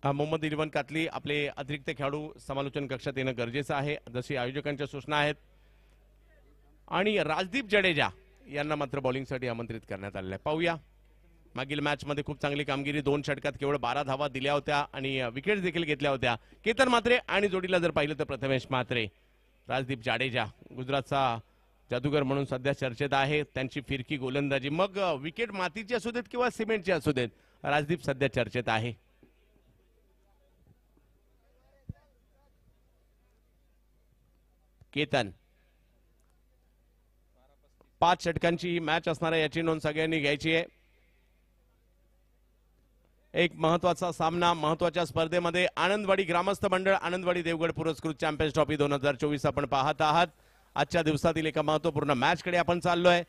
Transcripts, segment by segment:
Mohammed eleven कातली आपले अतिरिक्त खेळाडू समालोचन कक्षात येणं गरजेचं आहे, जशी आयोजकांच्या सूचना आहेत. आणि राजदीप जडेजा यांना मात्र बॉलिंगसाठी आमंत्रित करण्यात आलेलं आहे. पाहूया. मागील मॅचमध्ये खूप चांगली कामगिरी, 2 षटकात केवळ 12 धावा दिल्या होत्या आणि विकेट्स देखील घेतल्या होत्या. केतन म्हात्रे आणि जोडीला जर पाहिलं तर प्रथमेश म्हात्रे. राजदीप जाडेजा गुजरातचा जादूगर म्हणून सध्या चर्चेत आहे. त्यांची फिरकी गोलंदाजी, मग विकेट मातीची असू देत किंवा सिमेंटची असू देत, राजदीप सध्या चर्चेत आहे. केतन 5 षटकांची ही मॅच असणार आहे, याची नोंद सगळ्यांनी घ्यायची आहे. एक महत्वाचा सामना महत्वाच्या स्पर्धेमध्ये आनंदवाडी ग्रामस्थ मंडळ आनंदवाडी देवगड पुरस्कृत चॅम्पियन्स ट्रॉफी 2024 आपण पाहत आहात. आजच्या दिवसातील एका महत्वपूर्ण मॅच कडे आपण चाललोय.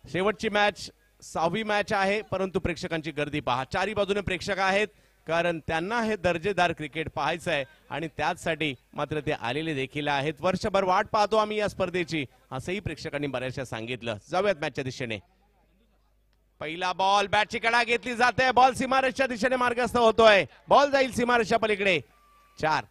शेवटची मॅच 6वी मॅच आहे, परंतु प्रेक्षकांची गर्दी पहा. चारी बाजूने प्रेक्षक आहेत, कारण त्यांना हे दर्जेदार क्रिकेट पाहायचं आहे आणि त्याचसाठी मात्र ते आलेले देखील आहेत. वर्षभर वाट पाहतो आम्ही या स्पर्धेची, असंही प्रेक्षकांनी बऱ्याचशा सांगितलं. जाऊयात मॅचच्या दिशेने. पहिला बॉल, बॅटची कडा घेतली जाते, बॉल सीमारेषच्या दिशेने मार्गस्थ होतोय. बॉल जाईल सीमारेषच्या पलीकडे. 4.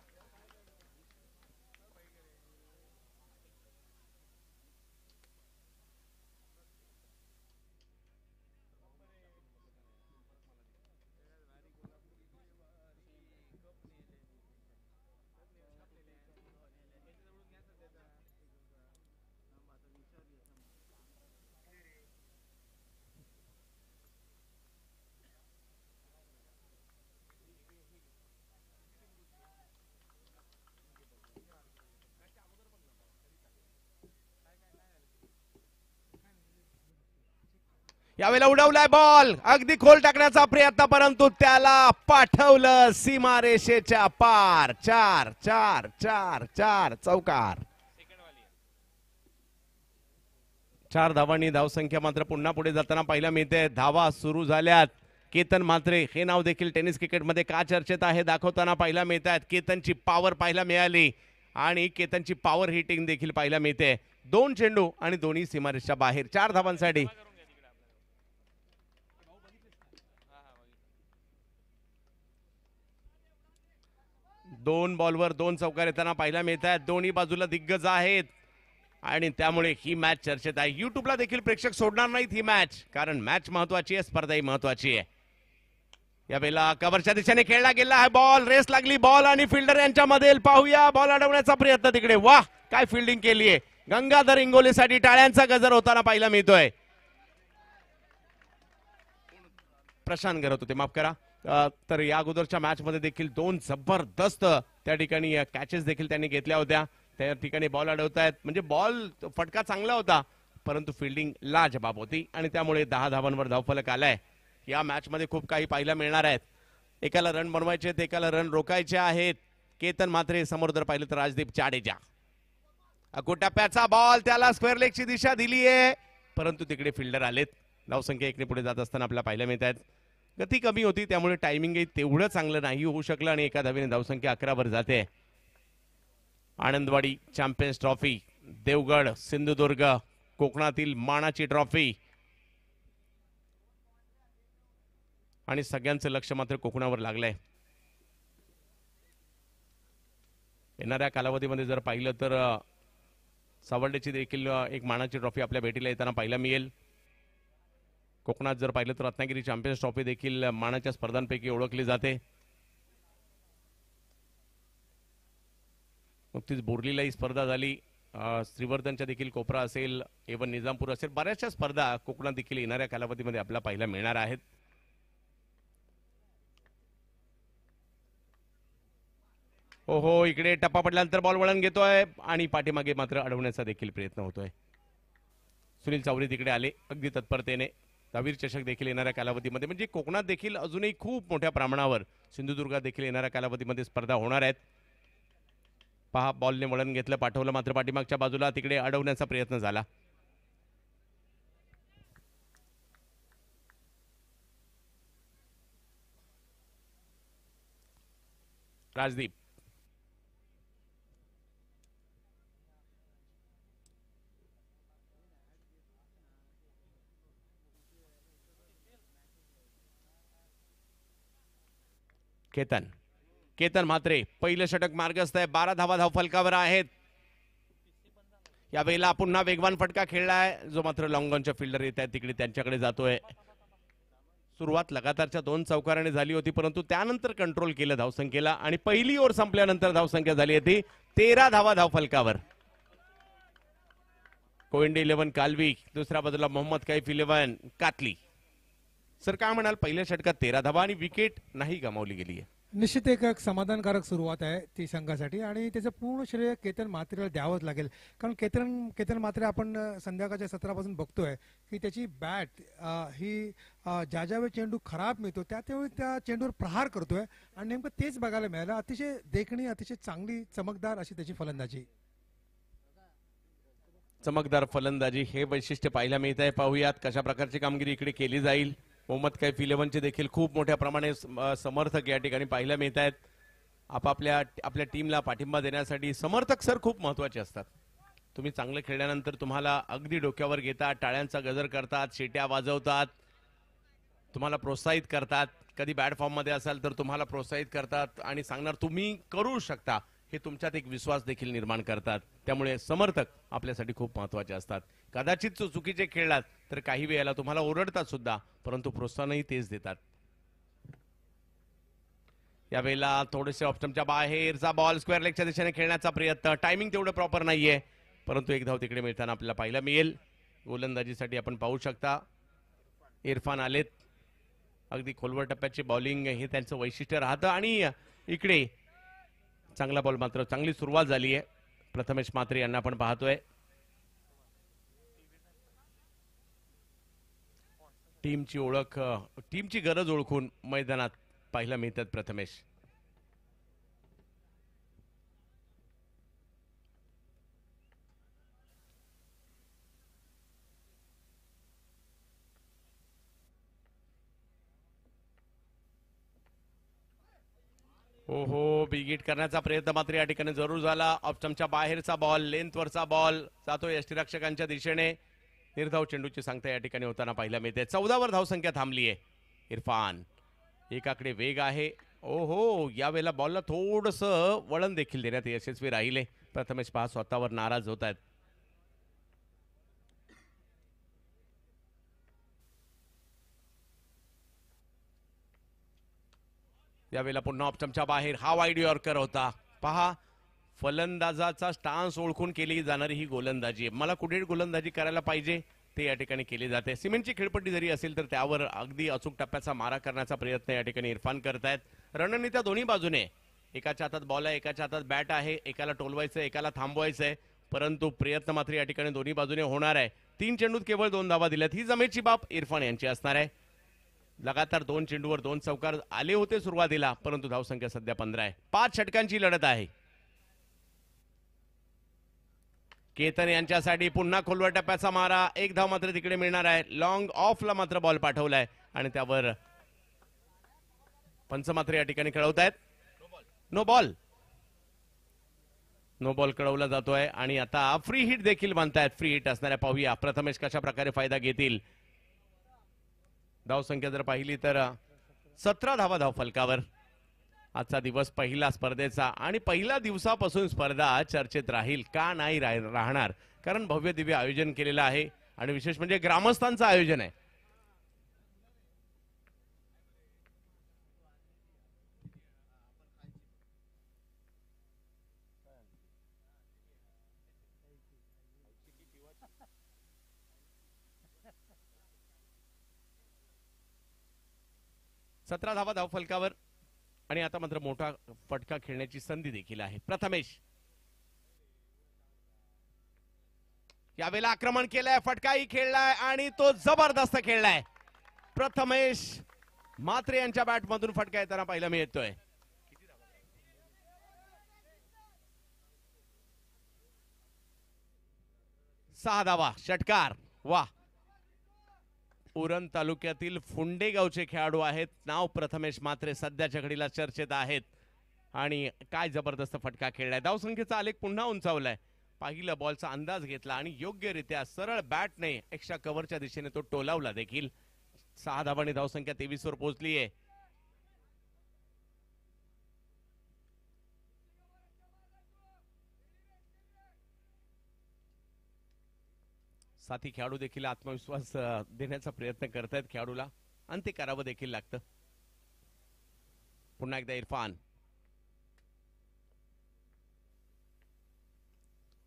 यावेळेला उडवलाय बॉल, अगदी खोल टाकण्याचा प्रयत्न, परंतु त्याला पाठवलं सीमारेषेच्या पार. 4 4 4 4 चौकार. 4 धावांनी धावसंख्या मात्र पुन्हा पुढे जाताना पाहायला मिळते. धावा सुरू झाल्यात. केतन म्हात्रे हे नाव देखील टेनिस क्रिकेटमध्ये का चर्चेत आहे दाखवताना पाहायला मिळत आहेत. केतनची पॉवर पाहायला मिळाली आणि केतनची पॉवर हिटिंग देखील पाहायला मिळते. 2 चेंडू आणि दोन्ही सीमारेषच्या बाहेर. 4 धावांसाठी 2 बॉलवर 2 चौकार येताना पाहायला मिळत आहेत. दोन्ही बाजूला दिग्गज आहेत आणि त्यामुळे ही मॅच चर्चेत आहे. युट्यूबला देखील प्रेक्षक सोडणार नाहीत ही मॅच, कारण मॅच महत्वाची आहे, स्पर्धाही महत्वाची आहे. यावेळेला कव्हरच्या दिशेने खेळला गेला आहे बॉल. रेस लागली बॉल आणि फिल्डर यांच्यामध्ये. पाहूया बॉल अडवण्याचा प्रयत्न तिकडे. वाह, काय फिल्डिंग केली आहे. गंगाधर इंगोलेसाठी टाळ्यांचा गजर होताना पाहायला मिळतोय. प्रशांत करत होते, माफ करा. तर या अगोदरच्या मॅच मध्ये देखील 2 जबरदस्त त्या ठिकाणी कॅचेस देखील त्यांनी घेतल्या होत्या. त्या ठिकाणी बॉल अडवतायत, म्हणजे बॉल फटका चांगला होता, परंतु फिल्डिंग लाजबाब होती आणि त्यामुळे 10 धावांवर धावफलक आलाय. या मॅच मध्ये खूप काही पाहायला मिळणार आहेत. एकाला रन बनवायचे आहेत, एकाला रन रोखायचे आहेत. केतन म्हात्रे समोर जर पाहिलं तर राजदीप जाडेजा. अकोटप्प्याचा बॉल, त्याला स्क्वेअर लेगची दिशा दिली आहे, परंतु तिकडे फिल्डर आलेत. धावसंख्या 1 ने पुढे जात असताना आपल्याला पाहायला मिळत आहेत. गती कमी होती, त्यामुळे टायमिंगही तेवढं चांगलं नाही होऊ शकलं आणि एका धावेने धावसंख्या 11 वर जाते. आनंदवाडी चॅम्पियन्स ट्रॉफी, देवगड सिंधुदुर्ग, कोकणातील मानाची ट्रॉफी आणि सगळ्यांचं लक्ष मात्र कोकणावर लागलंय. येणाऱ्या कालावधीमध्ये जर पाहिलं तर सावर्डेची देखील एक मानाची ट्रॉफी आपल्या भेटीला येताना पाहायला मिळेल. कोकणात जर पाहिलं तर रत्नागिरी चॅम्पियन्स ट्रॉफी देखील मानाच्या स्पर्धांपैकी ओळखली जाते. नुकतीच बोर्लीला ही स्पर्धा झाली. श्रीवर्धनच्या देखील कोपरा असेल, एवन निजामपूर असेल, बऱ्याचशा स्पर्धा कोकणात देखील येणाऱ्या कालावधीमध्ये आपल्याला पाहायला मिळणार आहेत. ओहो, इकडे टप्पा पडल्यानंतर बॉल वळण घेतोय आणि पाठीमागे मात्र अडवण्याचा देखील प्रयत्न होतोय. सुनील चावरी तिकडे आले अगदी तत्परतेने. दहावीर चषक देखील येणाऱ्या कालावधीमध्ये, म्हणजे कोकणात देखील अजूनही खूप मोठ्या प्रमाणावर, सिंधुदुर्गात देखील येणाऱ्या कालावधीमध्ये स्पर्धा होणार आहेत. पहा, बॉलने वळण घेतलं, पाठवलं मात्र पाठीमागच्या बाजूला, तिकडे अडवण्याचा प्रयत्न झाला. राजदीप केतन केतन म्हात्रे पहिलं षटक मार्गस्थ आहे. 12 धावा धावफलकावर आहेत. यावेळेला पुन्हा वेगवान फटका खेळलाय जो मात्र लॉंगॉनच्या फिल्डर येत आहेत तिकडे त्यांच्याकडे जातोय. सुरुवात लगातारच्या 2 चौकाराने झाली होती परंतु त्यानंतर कंट्रोल केलं धावसंख्येला आणि पहिली ओव्हर संपल्यानंतर धावसंख्या झाली होती 13 धावा धावफलकावर. कोयंडे 11 कालवी, दुसऱ्या बाजूला मोहम्मद कैफ 11 कातली. सर काय म्हणाल, पहिल्या षटकात 13 धावा आणि विकेट नाही गमावली गेली आहे. निश्चित एक समाधानकारक सुरुवात आहे ती संघासाठी आणि त्याचं पूर्ण श्रेय केतन म्हात्रेला द्यावंच लागेल. कारण केतन म्हात्रे आपण संध्याकाळच्या सत्रापासून बघतोय की त्याची बॅट ही ज्यावेळी चेंडू खराब मिळतो त्यावेळी त्या चेंडूवर प्रहार करतोय आणि नेमकं तेच बघायला मिळालं. अतिशय देखणी, अतिशय चांगली चमकदार अशी त्याची फलंदाजी. चमकदार फलंदाजी हे वैशिष्ट्य पाहायला मिळत आहे. पाहूयात कशा प्रकारची कामगिरी इकडे केली जाईल. मोहम्मद कैफ 11चे देखील खूप मोठ्या प्रमाणे समर्थक या ठिकाणी पाहायला मिळत आहेत. आपल्या टीमला पाठिंबा देण्यासाठी समर्थक सर खूप महत्वाचे असतात. तुम्ही चांगलं खेळल्यानंतर तुम्हाला अगदी डोक्यावर घेतात, टाळ्यांचा गजर करतात, शिट्या वाजवतात, तुम्हाला प्रोत्साहित करतात. कधी बॅड फॉर्म मध्ये असाल तर तुम्हाला प्रोत्साहित करतात आणि सांगणार तुम्ही करू शकता. हे तुमच्यात एक विश्वास देखील निर्माण करतात. त्यामुळे समर्थक आपल्यासाठी खूप महत्वाचे असतात. कदाचित चुकीचे खेळलात तर काही वेळेला तुम्हाला ओरडतात सुद्धा परंतु प्रोत्साहनही तेच देतात. यावेळेला थोडेसे ऑप्शनच्या बाहेरचा बॉल स्क्वेअर लेगच्या दिशेने खेळण्याचा प्रयत्न. टायमिंग तेवढं प्रॉपर नाहीये परंतु एक धाव तिकडे मिळताना आपल्याला पाहायला मिळेल. गोलंदाजीसाठी आपण पाहू शकता इरफान आलेत. अगदी खोलवर टप्प्याची बॉलिंग हे त्यांचं वैशिष्ट्य राहतं आणि इकडे चांगला बॉल मात्र चांगली सुरुवात झाली आहे. प्रथमेश म्हात्रे यांना आपण पाहतोय. टीमची ओळख, टीमची गरज ओळखून मैदानात पाहायला मिळतात प्रथमेश. हो बिगिट करण्याचा प्रयत्न मात्र या ठिकाणी जरूर झाला. ऑप्शनच्या बाहेरचा बॉल, लेंथवरचा बॉल जातोय यष्टीरक्षकांच्या दिशेने. निर्धाव चेंडूची सांगता या ठिकाणी होताना पाहायला मिळते. 14 वर धावसंख्या थांबली आहे. इरफान एकाकडे वेग आहे. ओहो यावेळेला बॉलला थोडस वळण देखील देण्यात यशस्वी राहिले. प्रथमेश पहा स्वतःवर नाराज होत आहेत. यावेळेला पुन्हा ऑप्शनच्या बाहेर हा वाईड यॉर्कर होता. पहा फलंदाजाचा स्टान्स ओळखून केली जाणारी ही गोलंदाजी. मला कुठे गोलंदाजी करायला पाहिजे ते या ठिकाणी केली जाते. सिमेंटची खेळपट्टी जरी असेल तर त्यावर अगदी अचूक टप्प्याचा मारा करण्याचा प्रयत्न या ठिकाणी इरफान करतायत. रणनीत्या दोन्ही बाजूने, एकाच्या हातात बॉल आहे, एकाच्या हातात बॅट आहे, एकाला टोलवायचं एकाला थांबवायचंय परंतु प्रयत्न मात्र या ठिकाणी दोन्ही बाजूने होणार आहे. 3 चेंडूत केवळ 2 धावा दिल्यात. ही जमेची बाब इरफान यांची असणार आहे. लगातार 2 चेंडूवर 2 चौकार आले होते सुरुवातीला परंतु धावसंख्या सध्या 15 आहे. 5 षटकांची लढत आहे. केतन यांच्यासाठी पुन्हा खोलवर टप्प्याचा मारा. 1 धाव मात्र तिकडे मिळणार आहे. लॉंग ऑफला मात्र बॉल पाठवलाय आणि त्यावर पंच मात्र या ठिकाणी कळवतायत नो बॉल. नो बॉल कळवला जातोय आणि आता फ्री हिट देखील बांधतायत. फ्री हिट असणाऱ्या पाहूया प्रथमेश कशा प्रकारे फायदा घेतील. धावसंख्या जर पाहिली तर 17 धावा धावफलकावर. आजचा दिवस पहिला स्पर्धेचा आणि पहिल्या दिवसापासून स्पर्धा चर्चेत राहील का नाही राहणार. कारण भव्य दिव्य आयोजन केलेलं आहे आणि विशेष म्हणजे ग्रामस्थांचं आयोजन आहे. सतरा धावा धावफलकावर आणि आता मात्र मोठा फटका खेळण्याची संधी देखील आहे. प्रथमेश यावेळेला आक्रमण केलंय, फटकाही खेळलाय आणि तो जबरदस्त खेळलाय. प्रथमेश म्हात्रे यांच्या बॅट मधून फटका येताना पाहायला मिळतोय. 6 धावा षटकार. वा उरण तालुक्यातील फुंडे गावचे खेळाडू आहेत. नाव प्रथमेश म्हात्रे सध्याच्या घडीला चर्चेत आहेत आणि काय जबरदस्त फटका खेळलाय. धावसंख्येचा आलेख पुन्हा उंचावलाय. पहिला बॉलचा अंदाज घेतला आणि योग्यरित्या सरळ बॅटने एक्स्ट्रा कव्हरच्या दिशेने तो टोलावला देखील. 6 धावांनी धावसंख्या 23 वर पोहोचली आहे. साथी खेळाडू देखील आत्मविश्वास देण्याचा प्रयत्न करतायत खेळाडूला आणि ते करावं देखील लागतं. पुन्हा एकदा इरफान.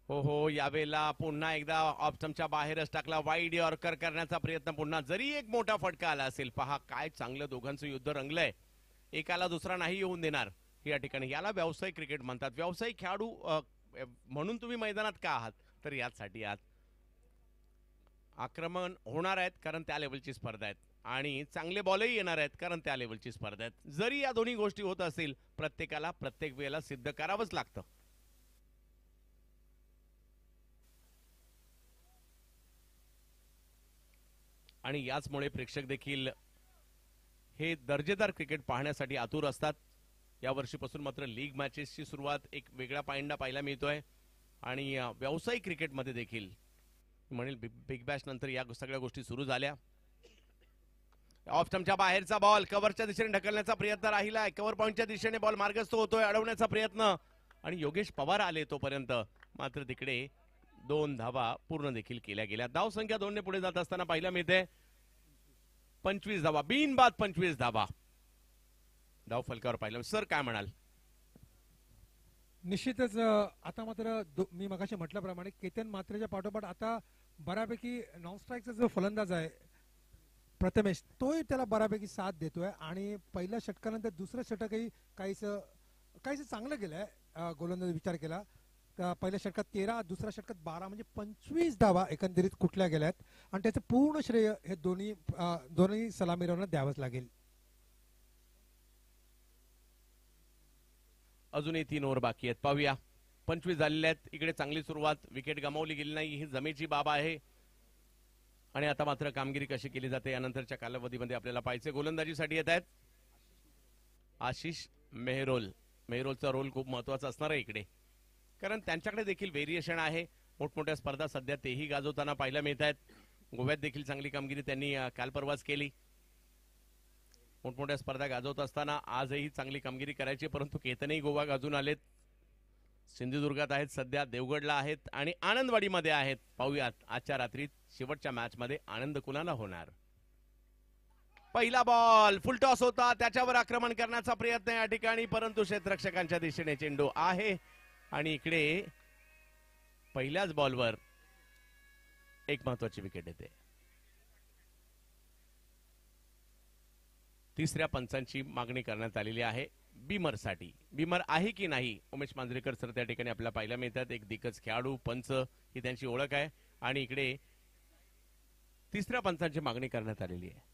हो यावेळेला पुन्हा एकदा ऑप्शनच्या बाहेरच टाकला. वाईड यॉर्कर करण्याचा प्रयत्न पुन्हा, जरी एक मोठा फटका आला असेल. पहा काय चांगलं दोघांचं युद्ध रंगलंय. एकाला दुसरा नाही येऊन देणार या ठिकाणी. याला व्यावसायिक क्रिकेट म्हणतात. व्यावसायिक खेळाडू म्हणून तुम्ही मैदानात का आहात, तर याचसाठी आहात. आक्रमण होणार आहेत कारण त्या लेवलची स्पर्धा आहेत आणि चांगले बॉलही येणार आहेत कारण त्या लेवलची स्पर्धा आहेत. जरी या दोन्ही गोष्टी होत असतील, प्रत्येकाला प्रत्येक वेळेला सिद्ध करावंच लागतं. आणि याचमुळे प्रेक्षक देखील हे दर्जेदार क्रिकेट पाहण्यासाठी आतुर असतात. या वर्षीपासून मात्र लीग मॅचेसची सुरुवात एक वेगळा पायंडा पाहायला मिळतोय आणि व्यावसायिक क्रिकेटमध्ये देखील म्हणेल बिग बॅश नंतर या सगळ्या गोष्टी सुरू झाल्या. ऑफ स्टंपच्या बाहेरचा बॉल कव्हरच्या दिशेने ढकलण्याचा प्रयत्न राहिलाय. कव्हर पॉइंटच्या दिशेने बॉल मार्गस्थ होतोय. अडवण्याचा प्रयत्न आणि योगेश पवार आले तोपर्यंत मात्र तिकडे 2 धावा पूर्ण देखील केल्या गेल्या. धाव संख्या 2 ने पुढे जात असताना पाहायला मिळते 25 धावा. बिनबाद 25 धावा धाव फलकावर पाहिलं. सर काय म्हणाल? निश्चितच आता मात्र मी मगाशी म्हटल्याप्रमाणे केतन मात्रेच्या पाठोपाठ आता बऱ्यापैकी नॉन स्ट्राईकचा जो फलंदाज आहे प्रथमेश, तोही त्याला बऱ्यापैकी साथ देतोय आणि पहिल्या षटकानंतर दुसरं षटकही काहीच चांगलं केलंय. गोलंदाज विचार केला तर पहिल्या षटकात 13, दुसऱ्या षटकात 12 म्हणजे 25 धावा एकंदरीत कुठल्या गेल्यात आणि त्याचं पूर्ण श्रेय हे दोन्ही सलामीरावांना द्यावंच लागेल. अजूनही 3 ओव्हर बाकी आहेत. पाहूया. 25 झालेले आहेत. इकडे चांगली सुरुवात, विकेट गमावली गेली नाही ही जमेची बाब आहे. आणि आता मात्र कामगिरी कशी केली जाते यानंतरच्या कालावधीमध्ये आपल्याला पाहायचे. गोलंदाजीसाठी येत आहेत आशिष मेहरोल. मेहरोलचा रोल खूप महत्वाचा असणार आहे इकडे, कारण त्यांच्याकडे देखील व्हेरिएशन आहे. मोठमोठ्या स्पर्धा सध्या तेही गाजवताना पाहायला मिळत आहेत. गोव्यात देखील चांगली कामगिरी त्यांनी काल परवाच केली. मोठमोठ्या स्पर्धा गाजवत असताना आजही चांगली कामगिरी करायची, परंतु केतनही गोवा गाजून आलेत. सिंधुदुर्गात आहेत सध्या, देवगडला आहेत आणि आनंदवाडीमध्ये आहेत. पाहूयात आजच्या रात्री शेवटच्या मॅच मध्ये आनंद कुणाला होणार. पहिला बॉल फुल टॉस होता, त्याच्यावर आक्रमण करण्याचा प्रयत्न या ठिकाणी, परंतु क्षेत्ररक्षकांच्या दिशेने चेंडू आहे आणि इकडे पहिल्याच बॉलवर एक महत्वाची विकेट येते. तिसऱ्या पंचांची मागणी करण्यात आलेली आहे बीमरसाठी. बीमर आहे की नाही उमेश मांजरेकर सर त्या ठिकाणी आपल्याला पाहायला मिळतात. एक दिग्गज खेळाडू, पंच ही त्यांची ओळख आहे आणि इकडे तिसऱ्या पंचांची मागणी करण्यात आलेली आहे.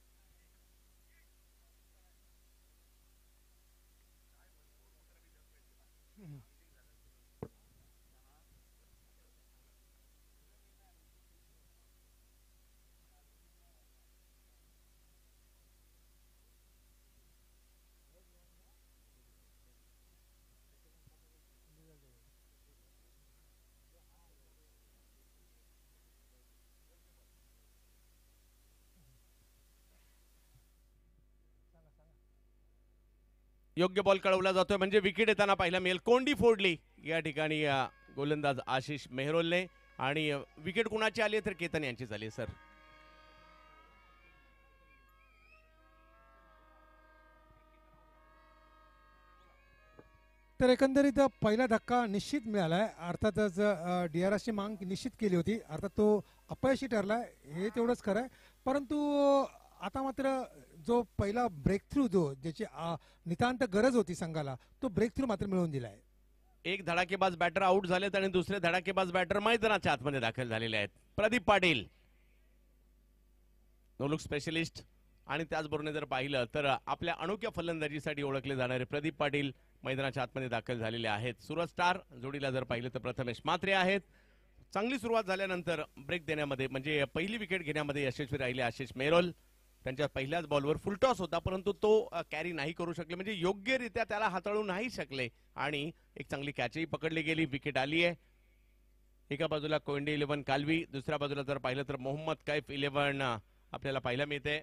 योग्य बॉल कळवला जातोय म्हणजे विकेट येताना पाहायला मिळेल. कोंडी फोडली या ठिकाणी गोलंदाज आशिष मेहरोलने आणि विकेट कुणाची आली तर केतन यांची झाली. सर तर एकंदरीत पहिला धक्का निश्चित मिळालाय. अर्थातच DRSची मांग निश्चित केली होती, अर्थात तो अपयशी ठरलाय हे तेवढंच खरं आहे. परंतु आता मात्र जो पहिला ब्रेक थ्रू ज्याची नितांत गरज होती संघाला, तो ब्रेक थ्रू मात्र मिळवून दिलाय. एक धडाकेबाज बॅटर आउट झालेत आणि दुसरे धडाकेबाज बॅटर मैदानाच्या आतमध्ये दाखल झालेले आहेत. प्रदीप पाटील नोलुक स्पेशलिस्ट आणि त्याचबरोबर जर पाहिलं तर आपल्या अनोख्या फलंदाजीसाठी ओळखले जाणारे प्रदीप पाटील मैदानाच्या आतमध्ये दाखल झालेले आहेत. सूरज स्टार जोडीला जर पाहिलं तर प्रथमेश म्हात्रे आहेत. चांगली सुरुवात झाल्यानंतर ब्रेक देण्यामध्ये म्हणजे पहिली विकेट घेण्यामध्ये यशस्वी राहिले आशिष मेहरोल. त्यांच्या पहिल्याच बॉलवर फुलटॉस होता, परंतु तो कॅरी नाही करू शकले, म्हणजे योग्यरित्या त्याला हाताळू नाही शकले आणि एक चांगली कॅचही पकडली गेली. विकेट आली आहे. एका बाजूला कोयंडे 11 कालवी, दुसऱ्या बाजूला जर पाहिलं तर मोहम्मद कैफ 11 आपल्याला पाहायला मिळते.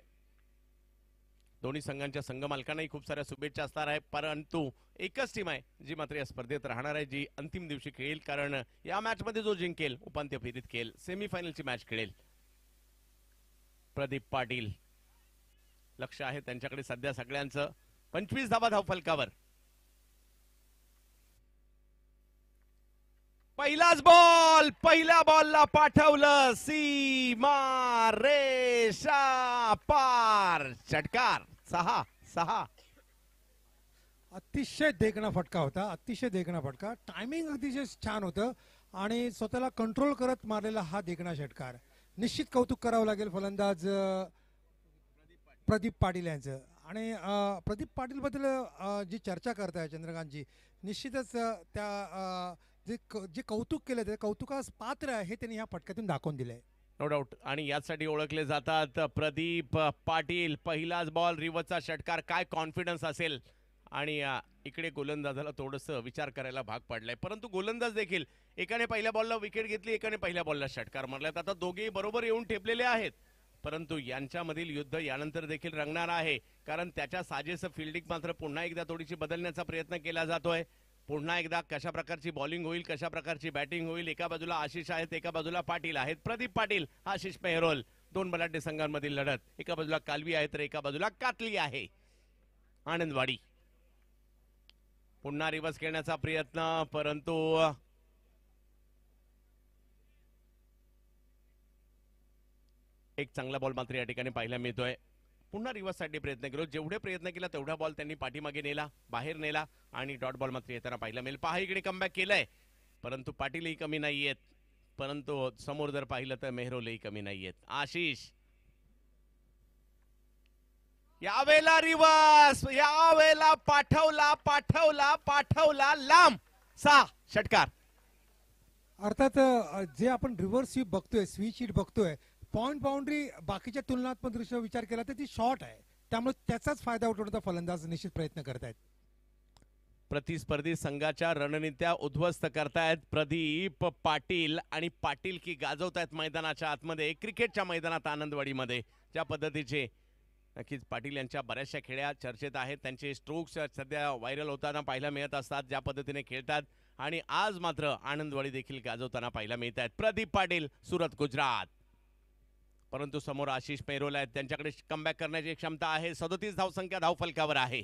दोन्ही संघांच्या संघ मालकांनाही खूप साऱ्या शुभेच्छा असणार आहे, परंतु एकच टीम आहे जी मात्र या स्पर्धेत राहणार आहे, जी अंतिम दिवशी खेळेल. कारण या मॅच मध्ये जो जिंकेल उपांत्य फेरीत खेळेल, सेमीफायनलची मॅच खेळेल प्रदीप पाटील लक्ष आहे त्यांच्याकडे सध्या सगळ्यांचं. 25 धावा धावफलकावर. पहिलाच बॉल, पहिल्या बॉलला पाठवलं सीमा रेषा पार. षटकार. 6-6. अतिशय देखणा फटका होता, अतिशय देखणा फटका. टायमिंग अतिशय छान होतं आणि स्वतःला कंट्रोल करत मारलेला हा देखणा षटकार. निश्चित कौतुक करावं लागेल फलंदाज प्रदीप पाटील यांचं. आणि प्रदीप पाटील बद्दल जी चर्चा करताय चंद्रकांतजी, निश्चितच जे कौतुक केलं ते कौतुकास पात्र आहे हे त्यांनी ह्या फटक्यातून दाखवून दिलंय. No doubt. आणि यासाठी ओळखले जातात प्रदीप पाटील. पहिलाच बॉल, रिव्हर्सचा षटकार. काय कॉन्फिडन्स असेल. आणि इकडे गोलंदाजाला थोडंसं विचार करायला भाग पडलाय. परंतु गोलंदाज देखील एकाने पहिल्या बॉलला विकेट घेतली, एकाने पहिल्या बॉलला षटकार मारलाय. आता दोघेही बरोबर येऊन ठेपलेले आहेत. परंतु यांच्यामधील युद्ध यानंतर देखील रंगणार आहे. कारण त्याच्या साजेसं फिल्डिंग मात्र पुन्हा एकदा थोडीशी बदलण्याचा प्रयत्न केला जातोय. पुन्हा एकदा कशा प्रकारची बॉलिंग होईल, कशा प्रकारची बॅटिंग होईल. एका बाजूला आशिष आहेत, एका बाजूला पाटील आहेत. प्रदीप पाटील, आशिष मेहरोल, दोन बलाढ्य संघांमधील लढत. एका बाजूला कालवी आहे तर एका बाजूला कातली आहे. आनंदवाडी. पुन्हा रिव्हर्स खेळण्याचा प्रयत्न, परंतु एक चांगला बॉल मात्र या ठिकाणी पाहायला मिळतोय. पुन्हा रिव्हर्स साठी प्रयत्न केला. जेवढे प्रयत्न केला तेवढा बॉल त्यांनी पाठीमागे नेला, बाहेर नेला आणि डॉट बॉल मात्र येताना पाहायला मिळेल. पहा इकडे कमबॅक केलंय, परंतु पाटीलही कमी नाहीयेत. परंतु समोर जर पाहिलं तर मेहरोलही कमी नाहीयेत. आशिष यावेळेला रिव्हर्स, यावेळेला पाठवला पाठवला पाठवला लांब. 6 षटकार. अर्थात जे आपण रिव्हर्स स्वीप बघतोय, स्विच हिट बघतोय, पॉइंट बाउंड्री बाकीच्या तुलनात्मक दृष्ट्या विचार केला तर ती शॉर्ट आहे. त्यामुळे त्याचाच फायदा उठवण्याचा फलंदाज निश्चित प्रयत्न करतायत. प्रतिस्पर्धी संघाच्या रणनीत्या उद्ध्वस्त करतायत प्रदीप पाटील. आणि पाटील की गाजवतायत मैदानाच्या आतमध्ये, क्रिकेटच्या मैदानात आनंदवाडीमध्ये. ज्या पद्धतीचे नक्कीच पाटील यांच्या बऱ्याचशा खेळ्या चर्चेत आहेत. त्यांचे स्ट्रोक्स सध्या व्हायरल होताना पाहायला मिळत असतात, ज्या पद्धतीने खेळतात. आणि आज मात्र आनंदवाडी देखील गाजवताना पाहायला मिळत आहेत. प्रदीप पाटील, सुरत, गुजरात. परंतु समोर आशिष मेहरोल आहेत, त्यांच्याकडे कमबॅक करण्याची क्षमता आहे. 37 धावसंख्या धावफलकावर आहे.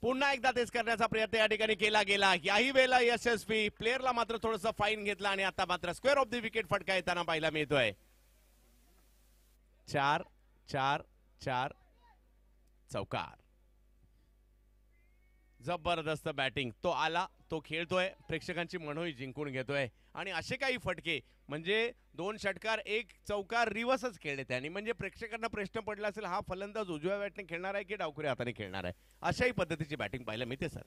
पुन्हा एकदा तेच करण्याचा प्रयत्न या ठिकाणी केला गेला. याही वेळेला यशस्वी. प्लेअरला मात्र थोडंसं फाईन घेतला आणि आता मात्र स्क्वेअर ऑफ द विकेट फटका येताना पाहायला मिळतोय. 4-4-4 चौकार. जबरदस्त बॅटिंग. तो आला, तो खेळतोय, प्रेक्षकांची मनोही जिंकून घेतोय. आणि असे काही फटके म्हणजे 2 षटकार 1 चौकार रिव्हर्सच खेळले त्यांनी. म्हणजे प्रेक्षकांना प्रश्न पडला असेल, हा फलंदाज उजव्या बॅटने खेळणार आहे की डावखुऱ्या हाताने खेळणार आहे. अशाही पद्धतीची बॅटिंग पाहायला मिळते सर.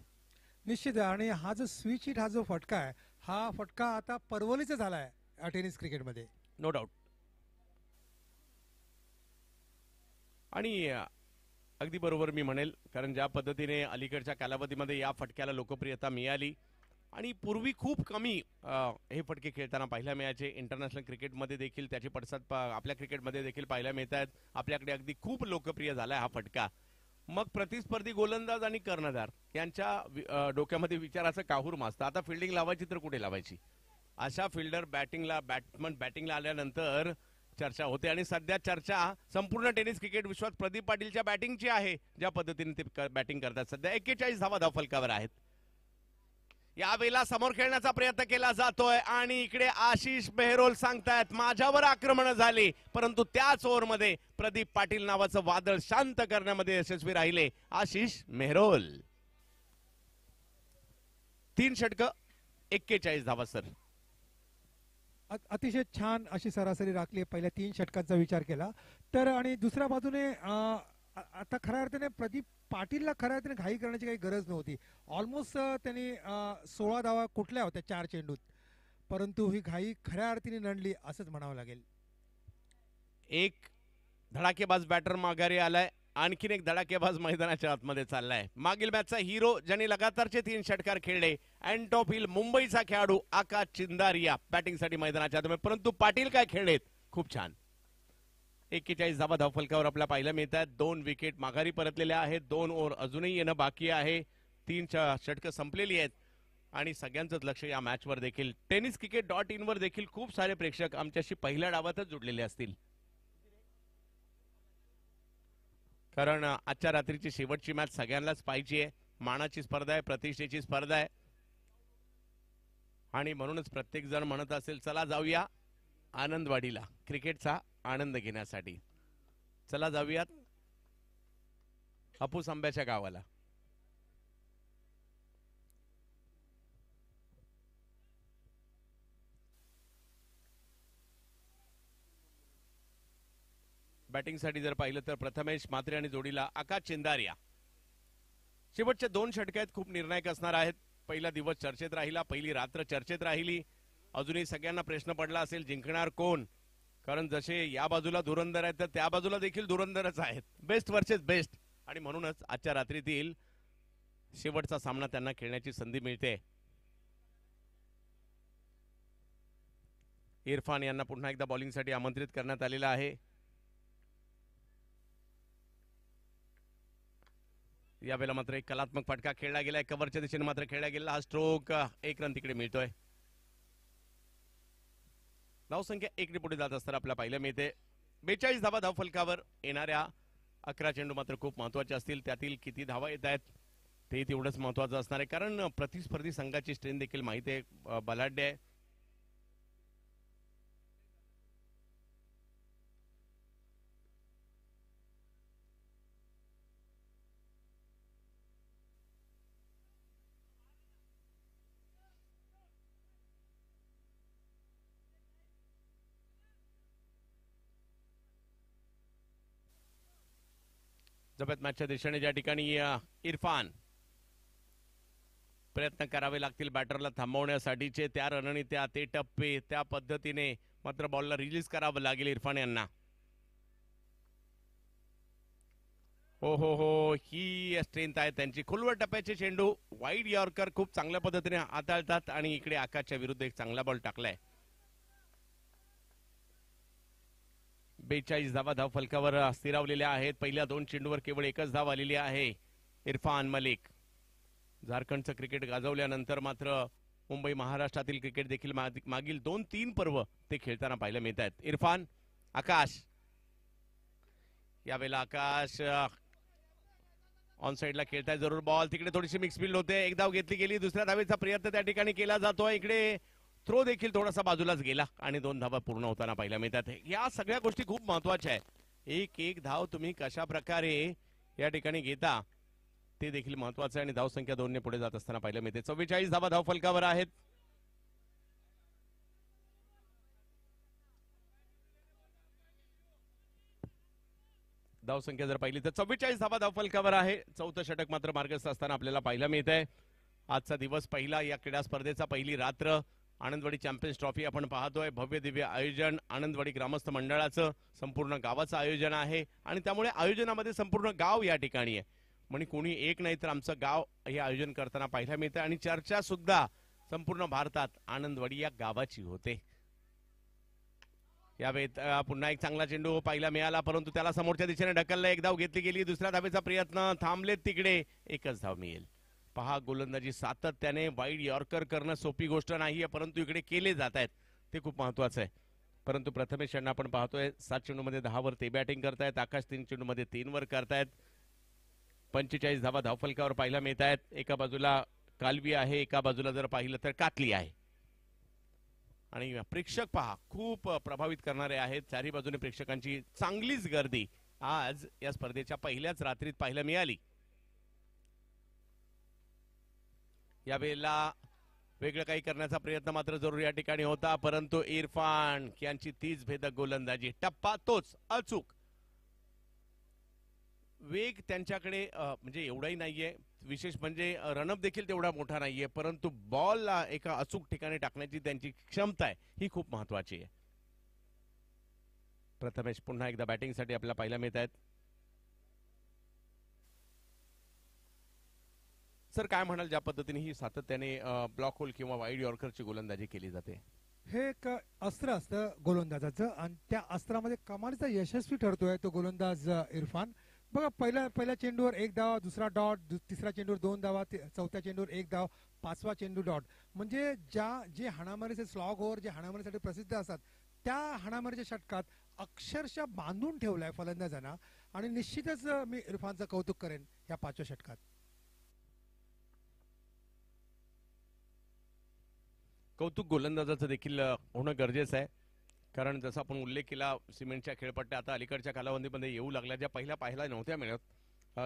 निश्चित. आणि हा जो स्विच हिट, हा जो फटका आहे, हा फटका आता परवलीचा झालाय टेनिस क्रिकेटमध्ये. No doubt. आणि अगदी बरोबर मी म्हणेल, कारण ज्या पद्धतीने अलीकडच्या कालावधीमध्ये या फटक्याला लोकप्रियता मिळाली आणि पूर्वी खूप कमी हे फटके खेळताना पाहायला मिळायचे. इंटरनॅशनल क्रिकेटमध्ये देखील त्याचे पडसाद आपल्या क्रिकेटमध्ये देखील पाहायला मिळत आहेत. आपल्याकडे अगदी खूप लोकप्रिय झालाय हा फटका. मग प्रतिस्पर्धी गोलंदाज आणि कर्णधार यांच्या डोक्यामध्ये विचाराचं काहूर माजतं. आता फिल्डिंग लावायची तर कुठे लावायची. अशा फिल्डर बॅट्समन बॅटिंगला आल्यानंतर चर्चा होते. आणि सध्या चर्चा संपूर्ण टेनिस क्रिकेट विश्वात प्रदीप पाटीलच्या बॅटिंगची आहे. ज्या पद्धतीने ते बॅटिंग करतात. सध्या 41 धावा धावफलकावर आहेत. यावेळेला समोर खेळण्याचा प्रयत्न केला जातोय आणि इकडे आशिष मेहरोल सांगतायत माझ्यावर आक्रमण झाली, परंतु त्याच ओव्हरमध्ये प्रदीप पाटील नावाचं वादळ शांत करण्यामध्ये यशस्वी राहिले आशिष मेहरोल. 3 षटकं 41 धावा सर. अतिशय छान अशी सरासरी राखली पहिल्या 3 षटकांचा विचार केला तर. आणि दुसऱ्या बाजूने आता खऱ्या अर्थाने प्रदीप पाटीलला खऱ्या अर्थाने घाई करण्याची काही गरज नव्हती. ऑलमोस्ट त्यांनी 16 धावा कुठल्या होत्या 4 चेंडूत, परंतु ही घाई खऱ्या अर्थाने नडली असंच म्हणावं लागेल. एक धडाकेबाज बॅटर माघारी आलाय, आणखीन एक धडाकेबाज मैदानाच्या आतमध्ये चाललाय. मागील मॅचचा हिरो ज्यांनी लगातारचे 3 षटकार खेळले, अँटॉप हिल मुंबईचा खेळाडू आकाश चिंदारिया बॅटिंगसाठी मैदानाच्या आतमध्ये. परंतु पाटील काय खेळलेत, खूप छान. 41 धावा धावफलकावर आपल्याला पाहायला मिळतात. 2 विकेट माघारी परतलेल्या आहेत. 2 ओव्हर अजूनही येणं बाकी आहे. 3 षटकं संपलेली आहेत आणि सगळ्यांचंच लक्ष या मॅचवर देखील टेनिस क्रिकेट .in वर देखील खूप सारे प्रेक्षक आमच्याशी पहिल्या डावातच जुडलेले असतील. कारण आजच्या रात्रीची शेवटची मॅच सगळ्यांनाच पाहिजे आहे. मानाची स्पर्धा आहे, प्रतिष्ठेची स्पर्धा आहे आणि म्हणूनच प्रत्येक जण म्हणत असेल चला जाऊया आनंदवाडीला क्रिकेटचा आनंद घेण्यासाठी. चला जाऊयात हापूस आंब्याच्या गावाला. बॅटिंगसाठी जर पाहिलं तर प्रथमेश म्हात्रे आणि जोडीला आकाश चिंदारिया. शेवटच्या 2 षटके आहेत, खूप निर्णायक असणार आहेत. पहिला दिवस चर्चेत राहिला, पहिली रात्र चर्चेत राहिली. अजूनही सगळ्यांना प्रश्न पडला असेल जिंकणार कोण, कारण जसे या बाजूला धुरंधर आहेत तर त्या बाजूला देखील धुरंधरच आहेत. Best versus best. आणि म्हणूनच आजच्या रात्रीतील शेवटचा सामना त्यांना खेळण्याची संधी मिळते. इरफान यांना पुन्हा एकदा बॉलिंगसाठी आमंत्रित करण्यात आलेलं आहे. यावेळेला मात्र एक कलात्मक फटका खेळला गेलाय, कव्हरच्या दिशेने मात्र खेळला गेला हा स्ट्रोक. 1 रन तिकडे मिळतोय. धावसंख्या 1 ने पुढे जात असताना आपल्याला पाहायला मिळते. 42 धावा धावफलकावर. येणाऱ्या 11 चेंडू मात्र खूप महत्वाचे असतील. त्यातील किती धावा येत आहेत ते तेवढंच महत्वाचं असणार आहे, कारण प्रतिस्पर्धी संघाची स्ट्रेंथ देखील माहिती आहे, बलाढ्य आहे. जबत मॅचच्या दिशेने ज्या ठिकाणी इरफान प्रयत्न करावे लागतील बॅटरला थांबवण्यासाठीचे, त्या रणनीत्या, ते टप्पे, त्या पद्धतीने मात्र बॉलला रिलीज करावं लागेल इरफान यांना. हो हो हो, ही स्ट्रेंथ आहे त्यांची. खोलवर टप्प्याचे चेंडू वाईड यॉर्कर खूप चांगल्या पद्धतीने हाताळतात आणि इकडे आकाशच्या विरुद्ध एक चांगला बॉल टाकलाय. 42 धावा धावफलकावर स्थिरावलेल्या आहेत. पहिल्या 2 चेंडूवर केवळ एकच धाव आलेली आहे. इरफान मलिक झारखंडचं क्रिकेट गाजवल्यानंतर मात्र मुंबई महाराष्ट्रातील क्रिकेट देखील मागील 2-3 पर्व ते खेळताना पाहायला मिळत आहेत. इरफान, आकाश, यावेळेला आकाश ऑन साइडला खेळताय जरूर. बॉल तिकडे थोडीशी मिक्स फील्ड होते. एक धाव घेतली गेली, दुसऱ्या धावेचा प्रयत्न त्या ठिकाणी केला जातोय. इकडे थ्रो देखील थोडासा बाजूलाच गेला आणि 2 धावा पूर्ण होताना पाहायला मिळतात. या सगळ्या गोष्टी खूप महत्वाच्या आहेत. एक धाव तुम्ही कशा प्रकारे या ठिकाणी घेता ते देखील महत्वाचं आहे आणि धावसंख्या 2 ने पुढे जात असताना पाहायला मिळते. 44 धावा धावफलकावर आहेत. धावसंख्या जर पाहिली तर 44 धावा धावफलकावर आहे. 4थं षटक मात्र मार्गस्थ असताना आपल्याला पाहायला मिळत आहे. आजचा दिवस पहिला, या क्रीडा स्पर्धेचा पहिली रात्र. आनंदवाडी चॅम्पियन्स ट्रॉफी आपण पाहतोय. भव्य दिव्य आयोजन आनंदवाडी ग्रामस्थ मंडळाचं, संपूर्ण गावाचं आयोजन आहे आणि त्यामुळे आयोजनामध्ये संपूर्ण गाव या ठिकाणी आहे. म्हणजे कोणी एक नाही तर आमचं गाव हे आयोजन करताना पाहायला मिळतं आणि चर्चा सुद्धा संपूर्ण भारतात आनंदवाडी या गावाची होते. यावेळेत पुन्हा एक चांगला चेंडू पाहायला मिळाला, परंतु त्याला समोरच्या दिशेने ढकलला. एक धाव घेतली गेली, दुसऱ्या धावेचा प्रयत्न थांबलेत तिकडे. एकच धाव मिळेल. पहा, गोलंदाजी सातत्याने वाईड यॉर्कर करणं सोपी गोष्ट नाहीये, परंतु इकडे केले जात आहेत ते खूप महत्वाचं आहे. परंतु प्रथमेश यांना आपण पाहतोय 7 चेंडूमध्ये 10 वर ते बॅटिंग करतायत. आकाश 3 चेंडूमध्ये 3 वर करतायत. 45 धावा धावफलकावर पाहायला मिळत आहेत. एका बाजूला कालवी आहे, एका बाजूला जर पाहिलं तर कातली आहे आणि प्रेक्षक पहा खूप प्रभावित करणारे आहेत. चारही बाजूने प्रेक्षकांची चांगलीच गर्दी आज या स्पर्धेच्या पहिल्याच रात्रीत पाहायला मिळाली. यावेळेला वेगळं काही करण्याचा प्रयत्न मात्र जरूर या ठिकाणी होता, परंतु इरफान यांची तीच भेदक गोलंदाजी. टप्पा तोच अचूक. वेग त्यांच्याकडे म्हणजे एवढाही नाहीये, विशेष म्हणजे रनअप देखील तेवढा मोठा नाहीये, परंतु बॉलला एका अचूक ठिकाणी टाकण्याची त्यांची क्षमता आहे ही खूप महत्वाची आहे. प्रथमेश पुन्हा एकदा बॅटिंगसाठी आपल्याला पाहायला मिळत आहेत. सर काय म्हणाल, ज्या पद्धतीने ही सातत्याने ब्लॉक होल किंवा वाईड यॉर्करची गोलंदाजी केली जाते? हे एक अस्त्र असतं गोलंदाजाचं आणि त्या अस्त्रामध्ये कमालीचा यशस्वी ठरतोय तो गोलंदाज इरफान. बघा, पहिल्या चेंडूवर 1 धाव, दुसरा डॉट, तिसऱ्या चेंडूवर 2 धावा, चौथ्या चेंडूवर 1 धाव, 5वा चेंडू डॉट. म्हणजे जे हाणामारीचे स्लॉग ओव्हर जे हाणामारीसाठी प्रसिद्ध असतात त्या हाणामारीच्या षटकात अक्षरशः बांधून ठेवलाय फलंदाजांना आणि निश्चितच मी इरफानचं कौतुक करेन या 5व्या षटकात. कौतुक गोलंदाजाचं देखील होणं गरजेचं आहे, कारण जसं आपण उल्लेख केला सिमेंटच्या खेळपट्ट्या आता अलीकडच्या कालावधीमध्ये येऊ लागल्या, ज्या पहिल्या पाहायला नव्हत्या मिळत.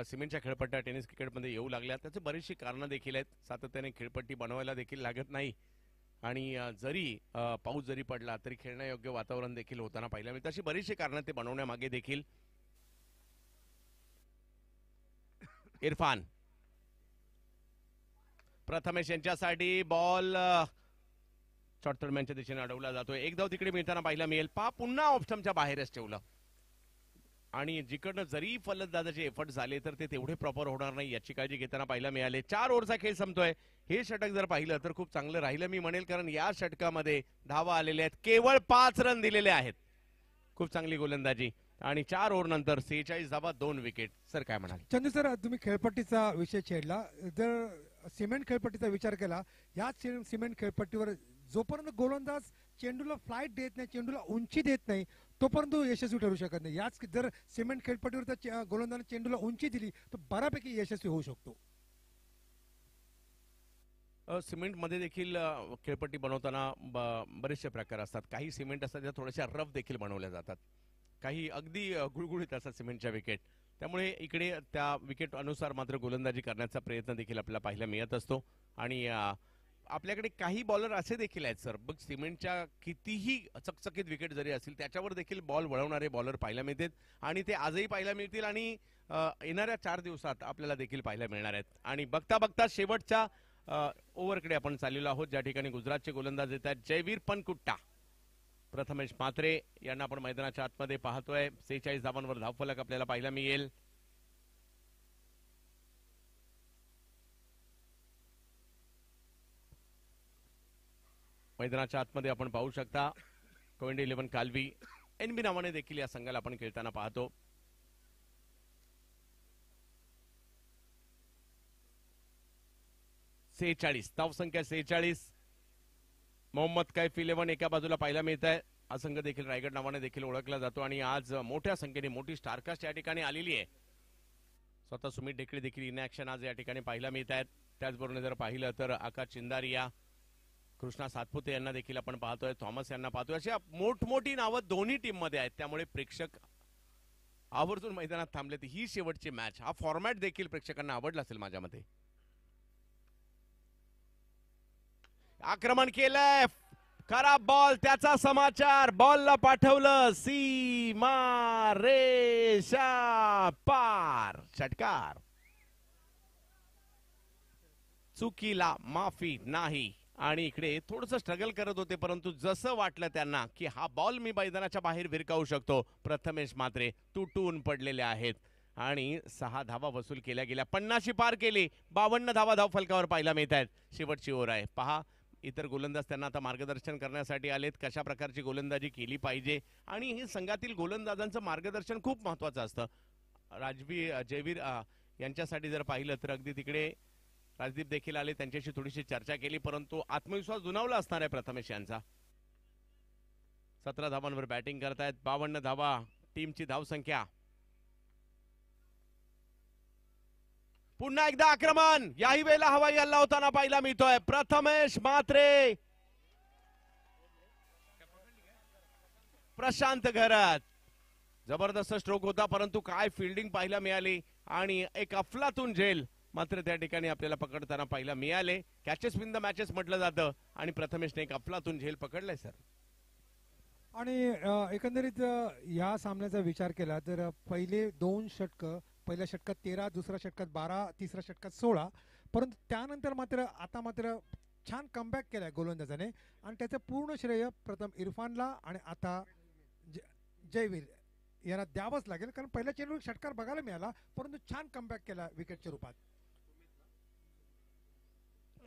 सिमेंटच्या खेळपट्ट्या टेनिस क्रिकेटमध्ये येऊ लागल्या. त्याची बरीचशी कारणं देखील आहेत. सातत्याने खेळपट्टी बनवायला देखील लागत नाही आणि जरी पाऊस जरी पडला तरी खेळण्यायोग्य वातावरण देखील होताना पाहिलं मिळतं. अशी बरीचशी कारणं ते बनवण्यामागे देखील. इरफान प्रथमेश यांच्यासाठी बॉल शॉर्ट दरम्यानच्या दिशेने अडवला जातोय. एक धाव तिकडे मिळताना पाहायला मिळेल. पुन्हा ऑप्शनच्या बाहेरच ठेवलं आणि जिकडनं जरी फलंदाजाचे एफर्ट झाले तर ते तेवढे प्रॉपर होणार नाही याची काळजी घेताना पाहायला मिळाले. 4 ओव्हरचा खेळ संपतोय. हे षटक जर पाहिलं तर खूप चांगलं राहिलं मी म्हणेल, कारण या षटकामध्ये धावा आलेल्या आहेत. केवळ 5 रन दिलेले आहेत. खूप चांगली गोलंदाजी आणि 4 ओव्हर नंतर 46 धावा 2 विकेट. सर काय म्हणाल? चंदू सर, तुम्ही खेळपट्टीचा विषय छेडला. जर सिमेंट खेळपट्टीचा विचार केला, याच सिमेंट खेळपट्टीवर जोपर्यंत गोलंदाज चेंडूला फ्लाईट देत नाही, चेंडूला उंची देत नाही, तोपर्यंत यशस्वी ठरू शकत नाही. याच जर सिमेंट खेळपट्टीवर त्या गोलंदाजाने चेंडूला उंची दिली तर बऱ्यापैकी यशस्वी होऊ शकतो. सिमेंटमध्ये देखील खेळपट्टी बनवताना बरेचसे प्रकार असतात. काही सिमेंट असतात ज्या थोड्याशा रफ देखील बनवल्या जातात, काही अगदी गुळगुळीत असतात सिमेंटच्या विकेट. त्यामुळे इकडे त्या विकेट अनुसार मात्र गोलंदाजी करण्याचा प्रयत्न देखील आपल्याला पाहायला मिळत असतो. आणि आपल्याकडे काही बॉलर असे देखील आहेत सर, बघ सिमेंटच्या कितीही चकचकीत विकेट जरी असतील त्याच्यावर देखील बॉल वळवणारे बॉलर पाहायला मिळतात आणि ते आजही पाहायला मिळतील आणि येणाऱ्या 4 दिवसात आपल्याला देखील पाहायला मिळणार आहेत. आणि बघता बघता शेवटच्या ओव्हरकडे आपण चाललेलो आहोत, ज्या ठिकाणी गुजरातचे गोलंदाज येत आहेत जयवीर पनकुट्टा. प्रथमेश म्हात्रे यांना आपण मैदानाच्या आतमध्ये पाहतोय. 46 धावांवर धावफलक आपल्याला पाहायला मिळेल. मैदानाच्या आतमध्ये आपण पाहू शकता कोविंडी 11 कालवी एनबी नावाने देखील या संघाला आपण खेळताना पाहतो. धावसंख्या 46. मोहम्मद कैफ 11 एका बाजूला पाहायला मिळत आहे. हा संघ देखील रायगड नावाने देखील ओळखला जातो आणि आज मोठ्या संख्येने मोठी स्टारकास्ट या ठिकाणी आलेली आहे. स्वतः सुमित ढेकळे देखील इन ऍक्शन आज या ठिकाणी पाहायला मिळत आहेत. त्याचबरोबर जर पाहिलं तर आकाश चिंदारिया, कृष्णा सातपुते यांना देखील आपण पाहतोय, थॉमस यांना पाहतोय. अशी मोठमोठी नावं दोन्ही टीम मध्ये आहेत. त्यामुळे प्रेक्षक आवर्जून मैदानात थांबले. ही शेवटची मॅच, हा फॉर्मॅट देखील प्रेक्षकांना आवडला असेल माझ्या मते. आक्रमण केलंय, खराब बॉल, त्याचा समाचार, बॉलला पाठवलं सीमा रेषा पार. षटकार. चुकीला माफी नाही. आणि इकडे थोडंसं स्ट्रगल करत होते, परंतु जसं वाटलं त्यांना की हा बॉल मी मैदानाच्या बाहेर भिरकावू शकतो, प्रथमेश म्हात्रे तुटून पडलेले आहेत आणि 6 धावा वसूल केल्या गेल्या. 50 पार केली. 52 धावा धाव फलकावर पाहायला मिळत आहेत. शेवटची ओव्हर आहे. पहा, इतर गोलंदाज त्यांना आता मार्गदर्शन करण्यासाठी आलेत, कशा प्रकारची गोलंदाजी केली पाहिजे. आणि हे संघातील गोलंदाजांचं मार्गदर्शन खूप महत्वाचं असतं. जयवीर यांच्यासाठी जर पाहिलं तर अगदी तिकडे राजदीप देखील आले, त्यांच्याशी थोडीशी चर्चा केली, परंतु आत्मविश्वास दुणावला असणार आहे प्रथमेश यांचा. 17 धावांवर बॅटिंग करतायत. 52 धावा टीमची धावसंख्या. पुन्हा एकदा आक्रमण, याही वेळेला हवाई हल्ला होताना पाहायला मिळतोय. प्रथमेश म्हात्रे, प्रशांत घरात जबरदस्त स्ट्रोक होता, परंतु काय फिल्डिंग पाहायला मिळाली आणि एक अफलातून झेल मात्र त्या ठिकाणी आपल्याला पकडताना पाहायला मिळाले. कॅचेस विन द मॅचेस म्हटलं जातं आणि प्रथमेशने एक अफलातून झेल पकडलाय सर. आणि एकंदरीत या सामन्याचा विचार केला तर पहिले 2 षटक, पहिल्या षटकात 13, दुसऱ्या षटकात 12, तिसऱ्या षटकात 16, परंतु त्यानंतर मात्र आता मात्र छान कमबॅक केलाय गोलंदाजाने आणि त्याचं पूर्ण श्रेय प्रथम इरफानला आणि आता जयवीर यांना द्यावंच लागेल, कारण पहिल्या चेंडूवर षटकार बघायला मिळाला, परंतु छान कमबॅक केला विकेटच्या रूपात.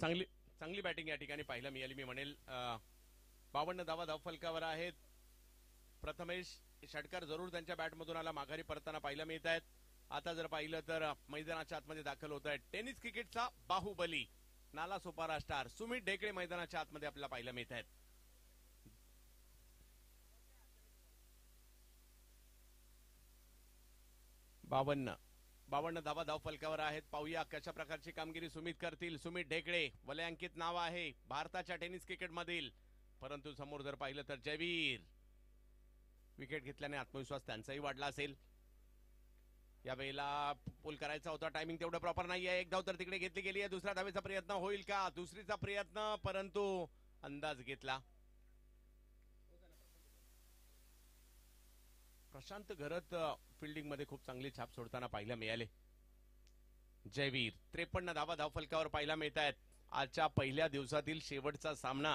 चांगली बॅटिंग या ठिकाणी पाहायला मिळाली मी म्हणेल. 52 धावा धावफलकावर आहेत. प्रथमेश षटकार जरूर त्यांच्या बॅटमधून आला, माघारी परताना पाहायला मिळत आहेत. आता जर पाहिलं तर मैदानाच्या आतमध्ये दाखल होत आहे टेनिस क्रिकेटचा बाहुबली, नालासोपारा स्टार सुमित ढेकळे मैदानाच्या आतमध्ये आपल्याला पाहायला मिळत आहेत. 52 धावा धाव फलकावर आहेत. पाहूया कशा प्रकारची कामगिरी सुमित करतील. सुमित ढेकळे वलयांकित नाव आहे भारताच्या टेनिस क्रिकेट मधील, परंतु समोर जर पाहिलं तर जयवीर विकेट घेतल्याने आत्मविश्वास त्यांचाही वाढला असेल. यावेळेला पूल करायचा होता, टायमिंग तेवढं प्रॉपर नाहीये. एक धाव तर तिकडे घेतली गेली आहे. दुसऱ्या धावेचा प्रयत्न होईल का? दुसरीचा प्रयत्न, परंतु अंदाज घेतला. प्रशांत घरत फिल्डिंग मध्ये खूप चांगली छाप सोडताना पाहायला मिळाले. जयवीर 53 धावा धाव फलकावर पाहायला मिळत आहेत. आजच्या पहिल्या दिवसातील शेवटचा सामना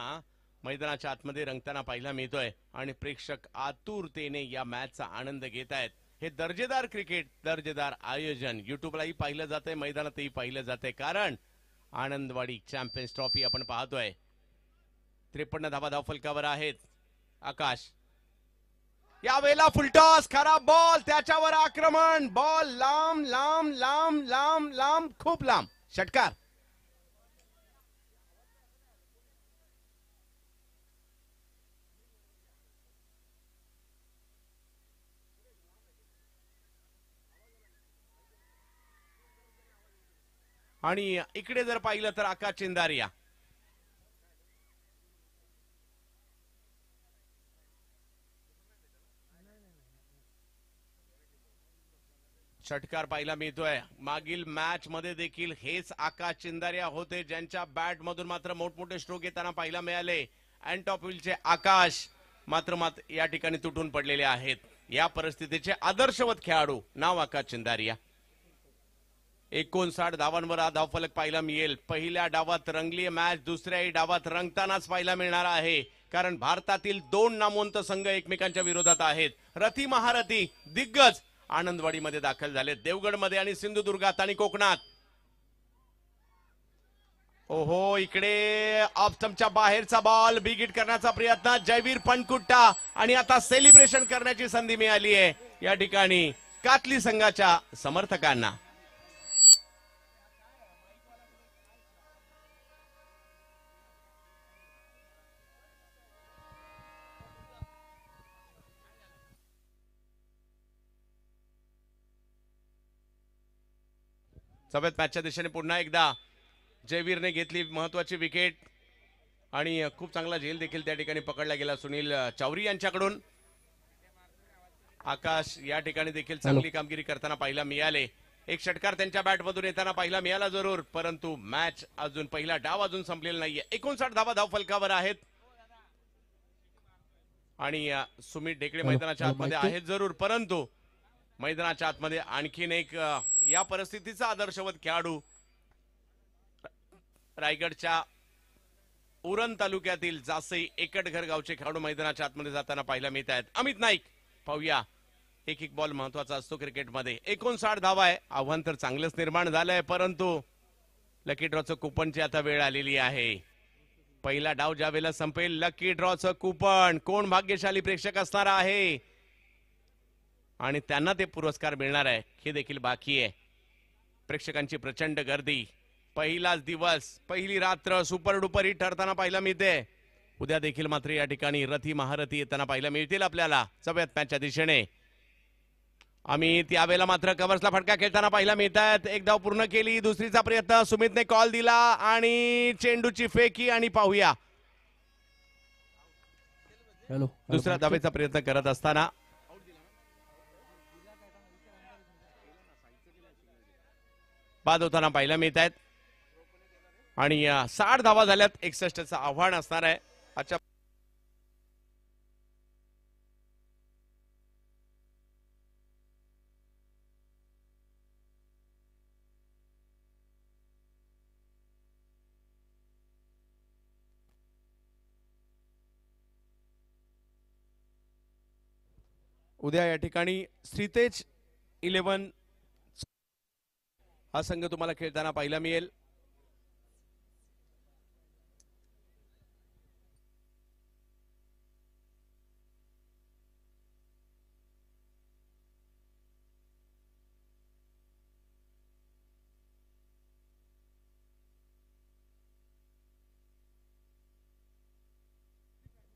मैदानाच्या आतमध्ये रंगताना पाहायला मिळतोय आणि प्रेक्षक आतुरतेने या मॅचचा आनंद घेत आहेत. हे दर्जेदार क्रिकेट, दर्जेदार आयोजन युट्यूबलाही पाहिलं जातंय, मैदानातही पाहिलं जातंय, कारण आनंदवाडी चॅम्पियन्स ट्रॉफी आपण पाहतोय. 53 धावा धाव फलकावर आहेत. आकाश यावेळेला फुलटॉस, खराब बॉल, त्याच्यावर आक्रमण, बॉल लांब लांब लांब लांब लांब, खूप लांब, षटकार. आणि इकडे जर पाहिलं तर आकाश चिंदारिया षटकार पाहायला मिळतोय. मागील मॅच मध्ये देखील हेच आकाश चिंदारिया होते ज्यांच्या बॅट मधून मात्र मोठमोठे स्ट्रोक येताना पाहायला मिळाले. अँटॉपविलचे आकाश मात्र या ठिकाणी तुटून पडलेले आहेत. या परिस्थितीचे आदर्शवत खेळाडू नाव आकाश चिंदारिया. 59 धावांवर हा धावफलक पाहायला मिळेल. पहिल्या डावात रंगली मॅच, दुसऱ्याही डावात रंगतानाच पाहायला मिळणार आहे, कारण भारतातील 2 नामवंत संघ एकमेकांच्या विरोधात आहेत. रथी महारथी दिग्गज आनंदवाडीमध्ये दाखल झाले, देवगडमध्ये आणि सिंधुदुर्गात आणि कोकणात. ओहो, इकडे ऑफ स्टंपच्या बाहेरचा बॉल, बिग हिट करण्याचा प्रयत्न, जयवीर पणकुट्टा, आणि आता सेलिब्रेशन करण्याची संधी मिळाली आहे या ठिकाणी कातली संघाच्या समर्थकांना. सभेत मॅचच्या दिशेने पुन्हा एकदा जयवीरने घेतली महत्वाची विकेट आणि खूप चांगला झेल देखील त्या ठिकाणी पकडला गेला सुनील चौरी यांच्याकडून. आकाश या ठिकाणी देखील चांगली कामगिरी करताना पाहायला मिळाले. एक षटकार त्यांच्या बॅटमधून येताना पाहायला मिळाला जरूर, परंतु मॅच अजून, पहिला डाव अजून संपलेला नाहीये. 59 धावा धाव फलकावर आहेत आणि सुमित ढेकळे मैदानाच्या आतमध्ये आहेत जरूर, परंतु मैदानाच्या आतमध्ये आणखीन एक या परिस्थितीचा आदर्शवत खेळाडू रायगडच्या उरण तालुक्यातील जासई एकटघर गावचे खेळाडू मैदानाच्या आतमध्ये जाताना पाहायला मिळत आहेत. अमित नाईक, पाहूया. एक एक बॉल महत्वाचा असतो क्रिकेटमध्ये. 59 धावा आहे. आव्हान तर चांगलंच निर्माण झालंय, परंतु लकी ड्रॉचं कुपनची आता वेळ आलेली आहे. पहिला डाव ज्या वेळेला संपेल, लकी ड्रॉचं कुपन, कोण भाग्यशाली प्रेक्षक असणार आहे आणि त्यांना ते पुरस्कार मिळणार आहे हे देखील बाकी आहे. प्रेक्षकांची प्रचंड गर्दी, पहिलाच दिवस, पहिली रात्र सुपर डुपर हिट ठरताना पाहायला मिळते. उद्या देखील मात्र या ठिकाणी रथी महारथी येताना पाहायला मिळतील आपल्याला सगळ्यात मॅचच्या दिशेने. अमित यावेळेला मात्र कव्हर्सला फटका खेळताना पाहायला मिळतात. एक धाव पूर्ण केली, दुसरीचा प्रयत्न, सुमितने कॉल दिला आणि चेंडूची फेकी, आणि पाहूया दुसऱ्या धावेचा प्रयत्न करत असताना बाद होताना पाहायला मिळत आहेत. आणि 60 धावा झाल्यात. 61चं आव्हान असणार आहे आजच्या. उद्या या ठिकाणी श्रीतेज 11 हा संघ तुम्हाला खेळताना पाहायला मिळेल.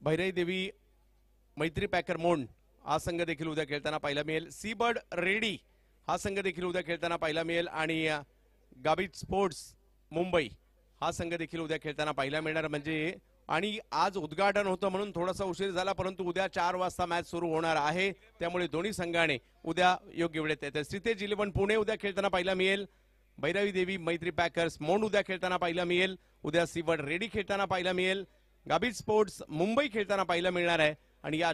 भैरई देवी मैत्री पॅकर मोंड हा संघ देखील उद्या खेळताना पाहायला मिळेल. सीबर्ड रेडी हा संघ देखील उद्या खेळताना पाहायला मिळेल आणि गाबिट स्पोर्ट्स मुंबई हा संघ देखील उद्या खेळताना पाहायला मिळणार. म्हणजे आणि आज उद्घाटन होतं म्हणून थोडासा उशीर झाला, परंतु उद्या 4 वाजता मॅच सुरू होणार आहे. त्यामुळे दोन्ही संघाने उद्या योग्य वेळेत येते. श्रीतेज 11 पुणे उद्या खेळताना पाहायला मिळेल. भैरवी देवी मैत्री पॅकर्स मोंड उद्या खेळताना पाहायला मिळेल. उद्या सीवर्ड रेडी खेळताना पाहायला मिळेल. गाबिट स्पोर्ट्स मुंबई खेळताना पाहायला मिळणार आहे. आणि या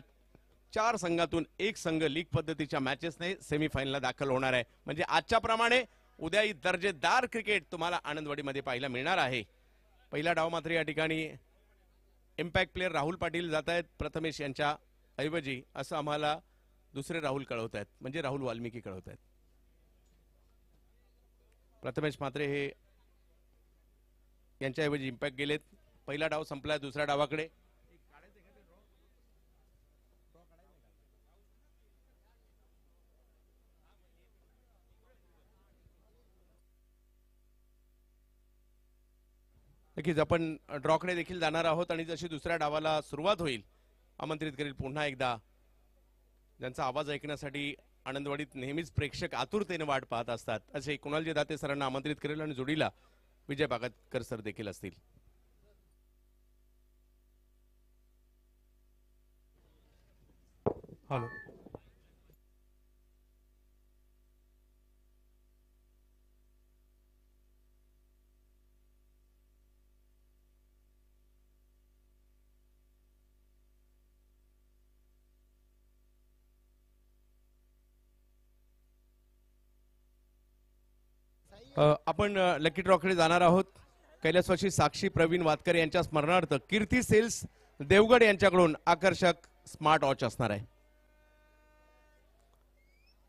4 संघातून एक संघ लीग पद्धतीच्या मॅचेसने सेमीफायनलला दाखल होणार आहे. म्हणजे आजच्या प्रमाणे उद्याही दर्जेदार क्रिकेट तुम्हाला आनंदवाडीमध्ये पाहायला मिळणार आहे. पहिला डाव मात्र या ठिकाणी इम्पॅक्ट प्लेयर राहुल पाटील जात आहेत प्रथमेश यांच्या ऐवजी, असं आम्हाला दुसरे राहुल कळवत आहेत, म्हणजे राहुल वाल्मिकी कळवत आहेत. प्रथमेश मात्रे हे यांच्याऐवजी इम्पॅक्ट गेलेत. पहिला डाव संपला, दुसऱ्या डावाकडे नक्कीच आपण ड्रॉकडे देखील जाणार आहोत. आणि जशी दुसऱ्या डावाला सुरुवात होईल आमंत्रित करेल पुन्हा एकदा, ज्यांचा आवाज ऐकण्यासाठी आनंदवाडीत नेहमीच प्रेक्षक आतुरतेने वाट पाहत असतात, असे कुणालजी दाते सरांना आमंत्रित करेल. आणि जोडीला विजय बागतकर सर देखील असतील. हॅलो. आपण लकी ड्रॉकडे जाणार आहोत. कैलासवासी साक्षी प्रवीण वातकर यांच्या स्मरणार्थ कीर्ती सेल्स देवगड यांच्याकडून आकर्षक स्मार्ट वॉच असणार आहे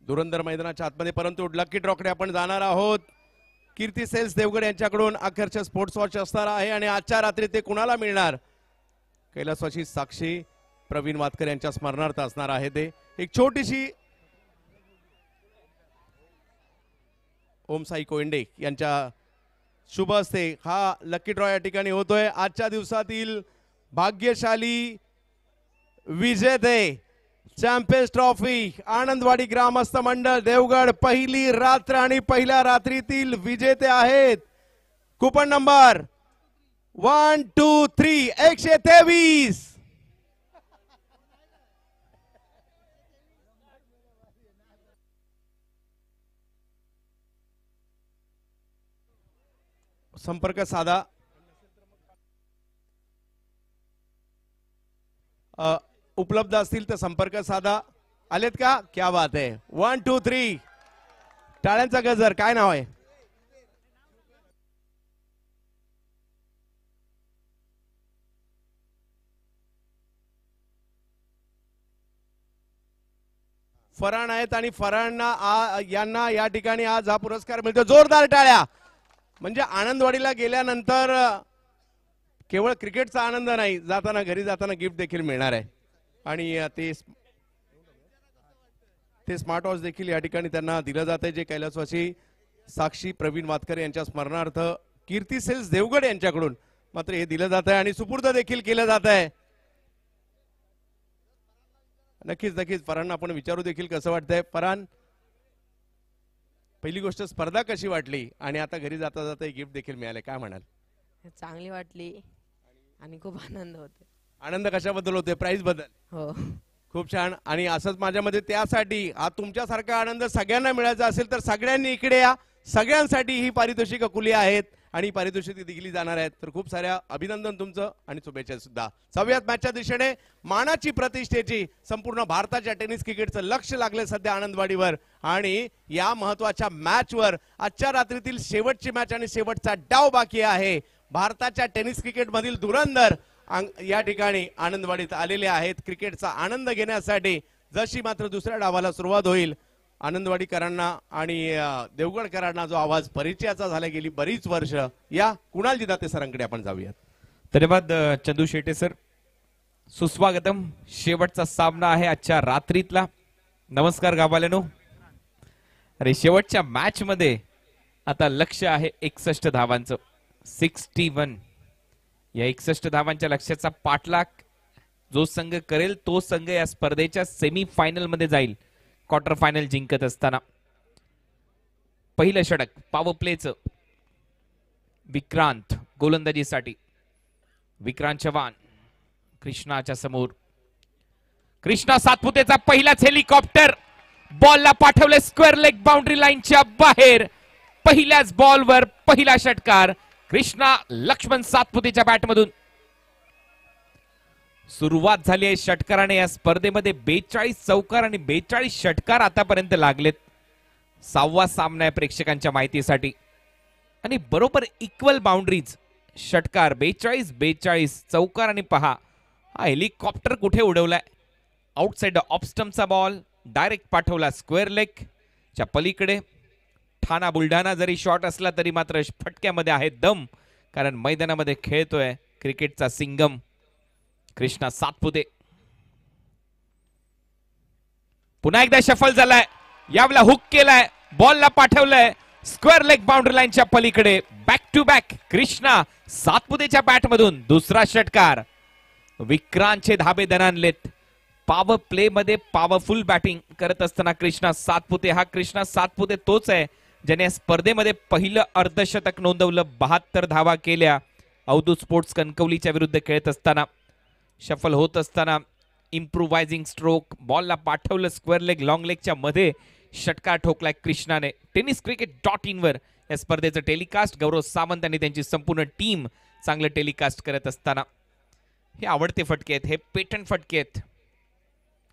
धुरंधर मैदानाच्या आतमध्ये. परंतु लकी ड्रॉकडे आपण जाणार आहोत. कीर्ती सेल्स देवगड यांच्याकडून आकर्षक स्पोर्ट्स वॉच असणार आहे. आणि आजच्या रात्री ते कुणाला मिळणार? कैलासवासी साक्षी प्रवीण वातकर यांच्या स्मरणार्थ असणार आहे. ते एक छोटीशी ओम साई कोयंडे यांच्या शुभ हस्ते हा लकी ड्रॉ या ठिकाणी होतोय. आजच्या दिवसातील भाग्यशाली विजेते चॅम्पियन्स ट्रॉफी आनंदवाडी ग्रामस्थ मंडळ देवगड पहिली रात्र आणि पहिल्या रात्रीतील विजेते आहेत. Coupon number 1 2 3 123. संपर्क साधा. उपलब्ध असतील तर संपर्क साधा. आलेत का? क्या बात आहे. 1 2 3 टाळ्यांचा गजर. काय नाव आहे? फराण आहेत आणि फराणना यांना या ठिकाणी आज हा पुरस्कार मिळतो. जोरदार टाळ्या. म्हणजे आनंदवाडीला गेल्यानंतर केवळ क्रिकेटचा आनंद नाही, जाताना घरी जाताना गिफ्ट देखील मिळणार आहे. आणि ते स्मार्ट वॉच देखील या ठिकाणी त्यांना दिलं जात आहे, जे कैलासवासी साक्षी प्रवीण वातकर यांच्या स्मरणार्थ कीर्ती सेल्स देवगड यांच्याकडून मात्र हे दिलं जात आहे आणि सुपूर्द देखील केलं जात आहे. नक्कीच फरान आपण विचारू देखील कसं वाटतंय. फरान, पहिली गोष्ट स्पर्धा कशी वाटली आणि आता घरी जाता जाता गिफ्ट देखील मिळाले, काय म्हणाल? चांगली वाटली आणि खूप आनंद होतो. आनंद कशाबद्दल होते? प्राइस बद्दल? हो, खूप छान. आणि असंच माझ्या मध्ये त्यासाठी हा तुमच्यासारखा आनंद सगळ्यांना मिळायचा असेल तर सगळ्यांनी इकडे या. सगळ्यांसाठी ही पारितोषिक खुली आहेत आणि पारितोषिक दिली जाणार आहेत. तर खूप साऱ्या अभिनंदन तुमचं आणि शुभेच्छा सुद्धा. 6व्या मॅचच्या दिशेने मानाची प्रतिष्ठेची संपूर्ण भारताच्या टेनिस क्रिकेटचं लक्ष लागले सध्या आनंदवाडीवर. आणि या महत्वाच्या मॅचवर आजच्या रात्रीतील शेवटची मॅच आणि शेवटचा डाव बाकी आहे. भारताच्या टेनिस क्रिकेट मधील धुरंधर या ठिकाणी आनंदवाडीत आलेले आहेत क्रिकेटचा आनंद घेण्यासाठी. जशी मात्र दुसऱ्या डावाला सुरुवात होईल आनंदवाडीकरांना आणि देवगडकरांना जो आवाज परिचयाचा झाला गेली बरीच वर्ष, या कुणालजी दाते सरांकडे आपण जाऊयात. धन्यवाद चंदू शेटे सर. सुस्वागतम. शेवटचा सामना आहे आजच्या रात्रीतला. नमस्कार गावाल्यानो. अरे शेवटच्या मॅच मध्ये आता लक्ष आहे 61 धावांचं. 61. या 61 धावांच्या लक्ष्याचा पाठलाग जो संघ करेल तो संघ या स्पर्धेच्या सेमी फायनल मध्ये जाईल क्वार्टर फायनल जिंकत असताना. पहिलं षटक पॉवर प्लेचं. विक्रांत गोलंदाजीसाठी. विक्रांत चव्हाण कृष्णाच्या समोर. कृष्णा सातपुतेचा पहिलाच हेलिकॉप्टर. बॉलला पाठवले स्क्वेअर लेग बाउंड्री लाईनच्या बाहेर. पहिल्याच बॉलवर पहिला षटकार कृष्णा लक्ष्मण सातपुतेच्या बॅटमधून. सुरुवात झाली आहे षटकाराने. या स्पर्धेमध्ये 42 चौकार आणि 42 षटकार आतापर्यंत लागलेत. 6वा सामना आहे प्रेक्षकांच्या माहितीसाठी आणि बरोबर इक्वल बाउंड्रीज. षटकार 42 चौकार आणि पहा हा हेलिकॉप्टर कुठे उडवलाय. आउटसाइड ऑफ स्टंपचा बॉल डायरेक्ट पाठवला स्क्वेअर लेग च्या पलीकडे. ठाणा बुलढाणा जरी शॉट असला तरी मात्र फटक्यामध्ये आहे दम, कारण मैदानामध्ये खेळतोय क्रिकेटचा सिंगम कृष्णा सातपुते. पुन्हा एकदा शफल झालाय. यावेळेला हुक केलाय. बॉलला पाठवलंय स्क्वेअर लेग बाउंड्री लाईनच्या पलीकडे. बॅक टू बॅक कृष्णा सातपुतेच्या बॅटमधून दुसरा षटकार. विक्रांतचे धाबे दणाणलेत. पॉवर प्ले मध्ये पॉवरफुल बॅटिंग करत असताना कृष्णा सातपुते. हा कृष्णा सातपुते तोच आहे ज्याने या स्पर्धेमध्ये पहिलं अर्धशतक नोंदवलं. 72 धावा केल्या अवधूत स्पोर्ट्स कणकवलीच्या विरुद्ध खेळत असताना. शफल होत असताना इम्प्रोवायझिंग स्ट्रोक. बॉलला पाठवलं स्क्वेअर लेग लॉंग लेगच्या मध्ये. षटकार ठोकलाय कृष्णाने. tenniscricket.in वर या स्पर्धेचं टेलिकास्ट गौरव सावंत आणि त्यांची संपूर्ण टीम चांगलं टेलिकास्ट करत असताना. हे आवडते फटके आहेत. हे पेटंट फटके आहेत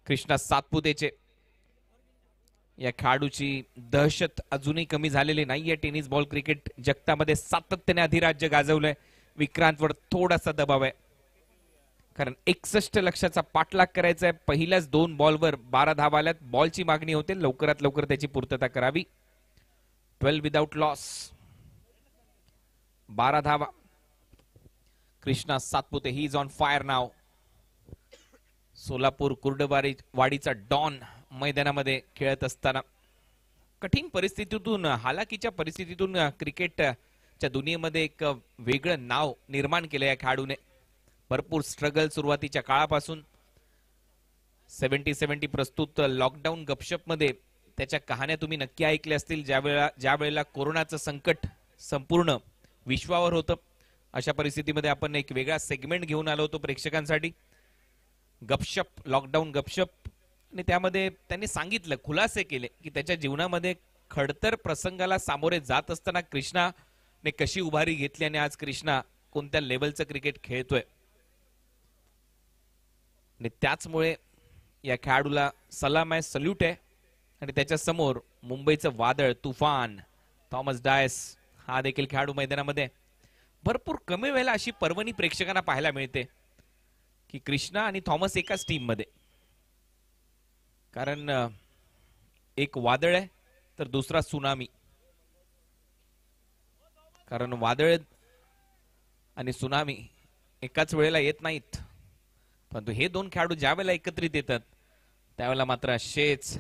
कृष्णा सातपुतेचे. या खेळाडूची दहशत अजूनही कमी झालेली नाहीये. टेनिस बॉल क्रिकेट जगतामध्ये सातत्याने अधिराज्य गाजवलंय. विक्रांतवर थोडासा दबाव आहे, कारण 61 लक्षाचा पाठलाग करायचा आहे. पहिल्याच 2 बॉलवर 12 धावा आल्यात. बॉलची मागणी होते, लवकरात लवकर त्याची पूर्तता करावी. 12 विदाउट लॉस, 12 धावा. Krishna Satpute he is on fire नाव. सोलापूर कुर्डवाडीचा डॉन मैदानामध्ये खेळत असताना कठीण परिस्थितीतून, हालाकीच्या परिस्थितीतून क्रिकेटच्या दुनियेमध्ये एक वेगळं नाव निर्माण केलं या खेळाडूने. भरपूर स्ट्रगल सुरुवातीच्या काळापासून. 70-70 प्रस्तुत लॉकडाऊन गपशप मध्ये त्याच्या कहाण्या तुम्ही नक्की ऐकल्या असतील. ज्या वेळेला कोरोनाचं संकट संपूर्ण विश्वावर होतं, अशा परिस्थितीमध्ये आपण एक वेगळा सेगमेंट घेऊन आलो होतो प्रेक्षकांसाठी, गपशप, लॉकडाऊन गपशप. आणि त्यामध्ये त्यांनी सांगितलं, खुलासे केले की त्याच्या जीवनामध्ये खडतर प्रसंगाला सामोरे जात असताना कृष्णाने कशी उभारी घेतली आणि आज कृष्णा कोणत्या लेवलचं क्रिकेट खेळतोय. आणि त्याचमुळे या खेळाडूला सलाम आहे, सल्यूट आहे. आणि त्याच्या समोर मुंबईचं वादळ, तुफान, थॉमस डायस हा देखील खेळाडू मैदानामध्ये. भरपूर कमी वेळेला अशी पर्वणी प्रेक्षकांना पाहायला मिळते की कृष्णा आणि थॉमस एकाच टीम मध्ये. कारण एक वादळ आहे तर दुसरा सुनामी. कारण वादळ आणि सुनामी एकाच वेळेला येत नाहीत, परंतु हे 2 खेळाडू ज्या वेळेला एकत्रित येतात त्यावेळेला मात्र असेच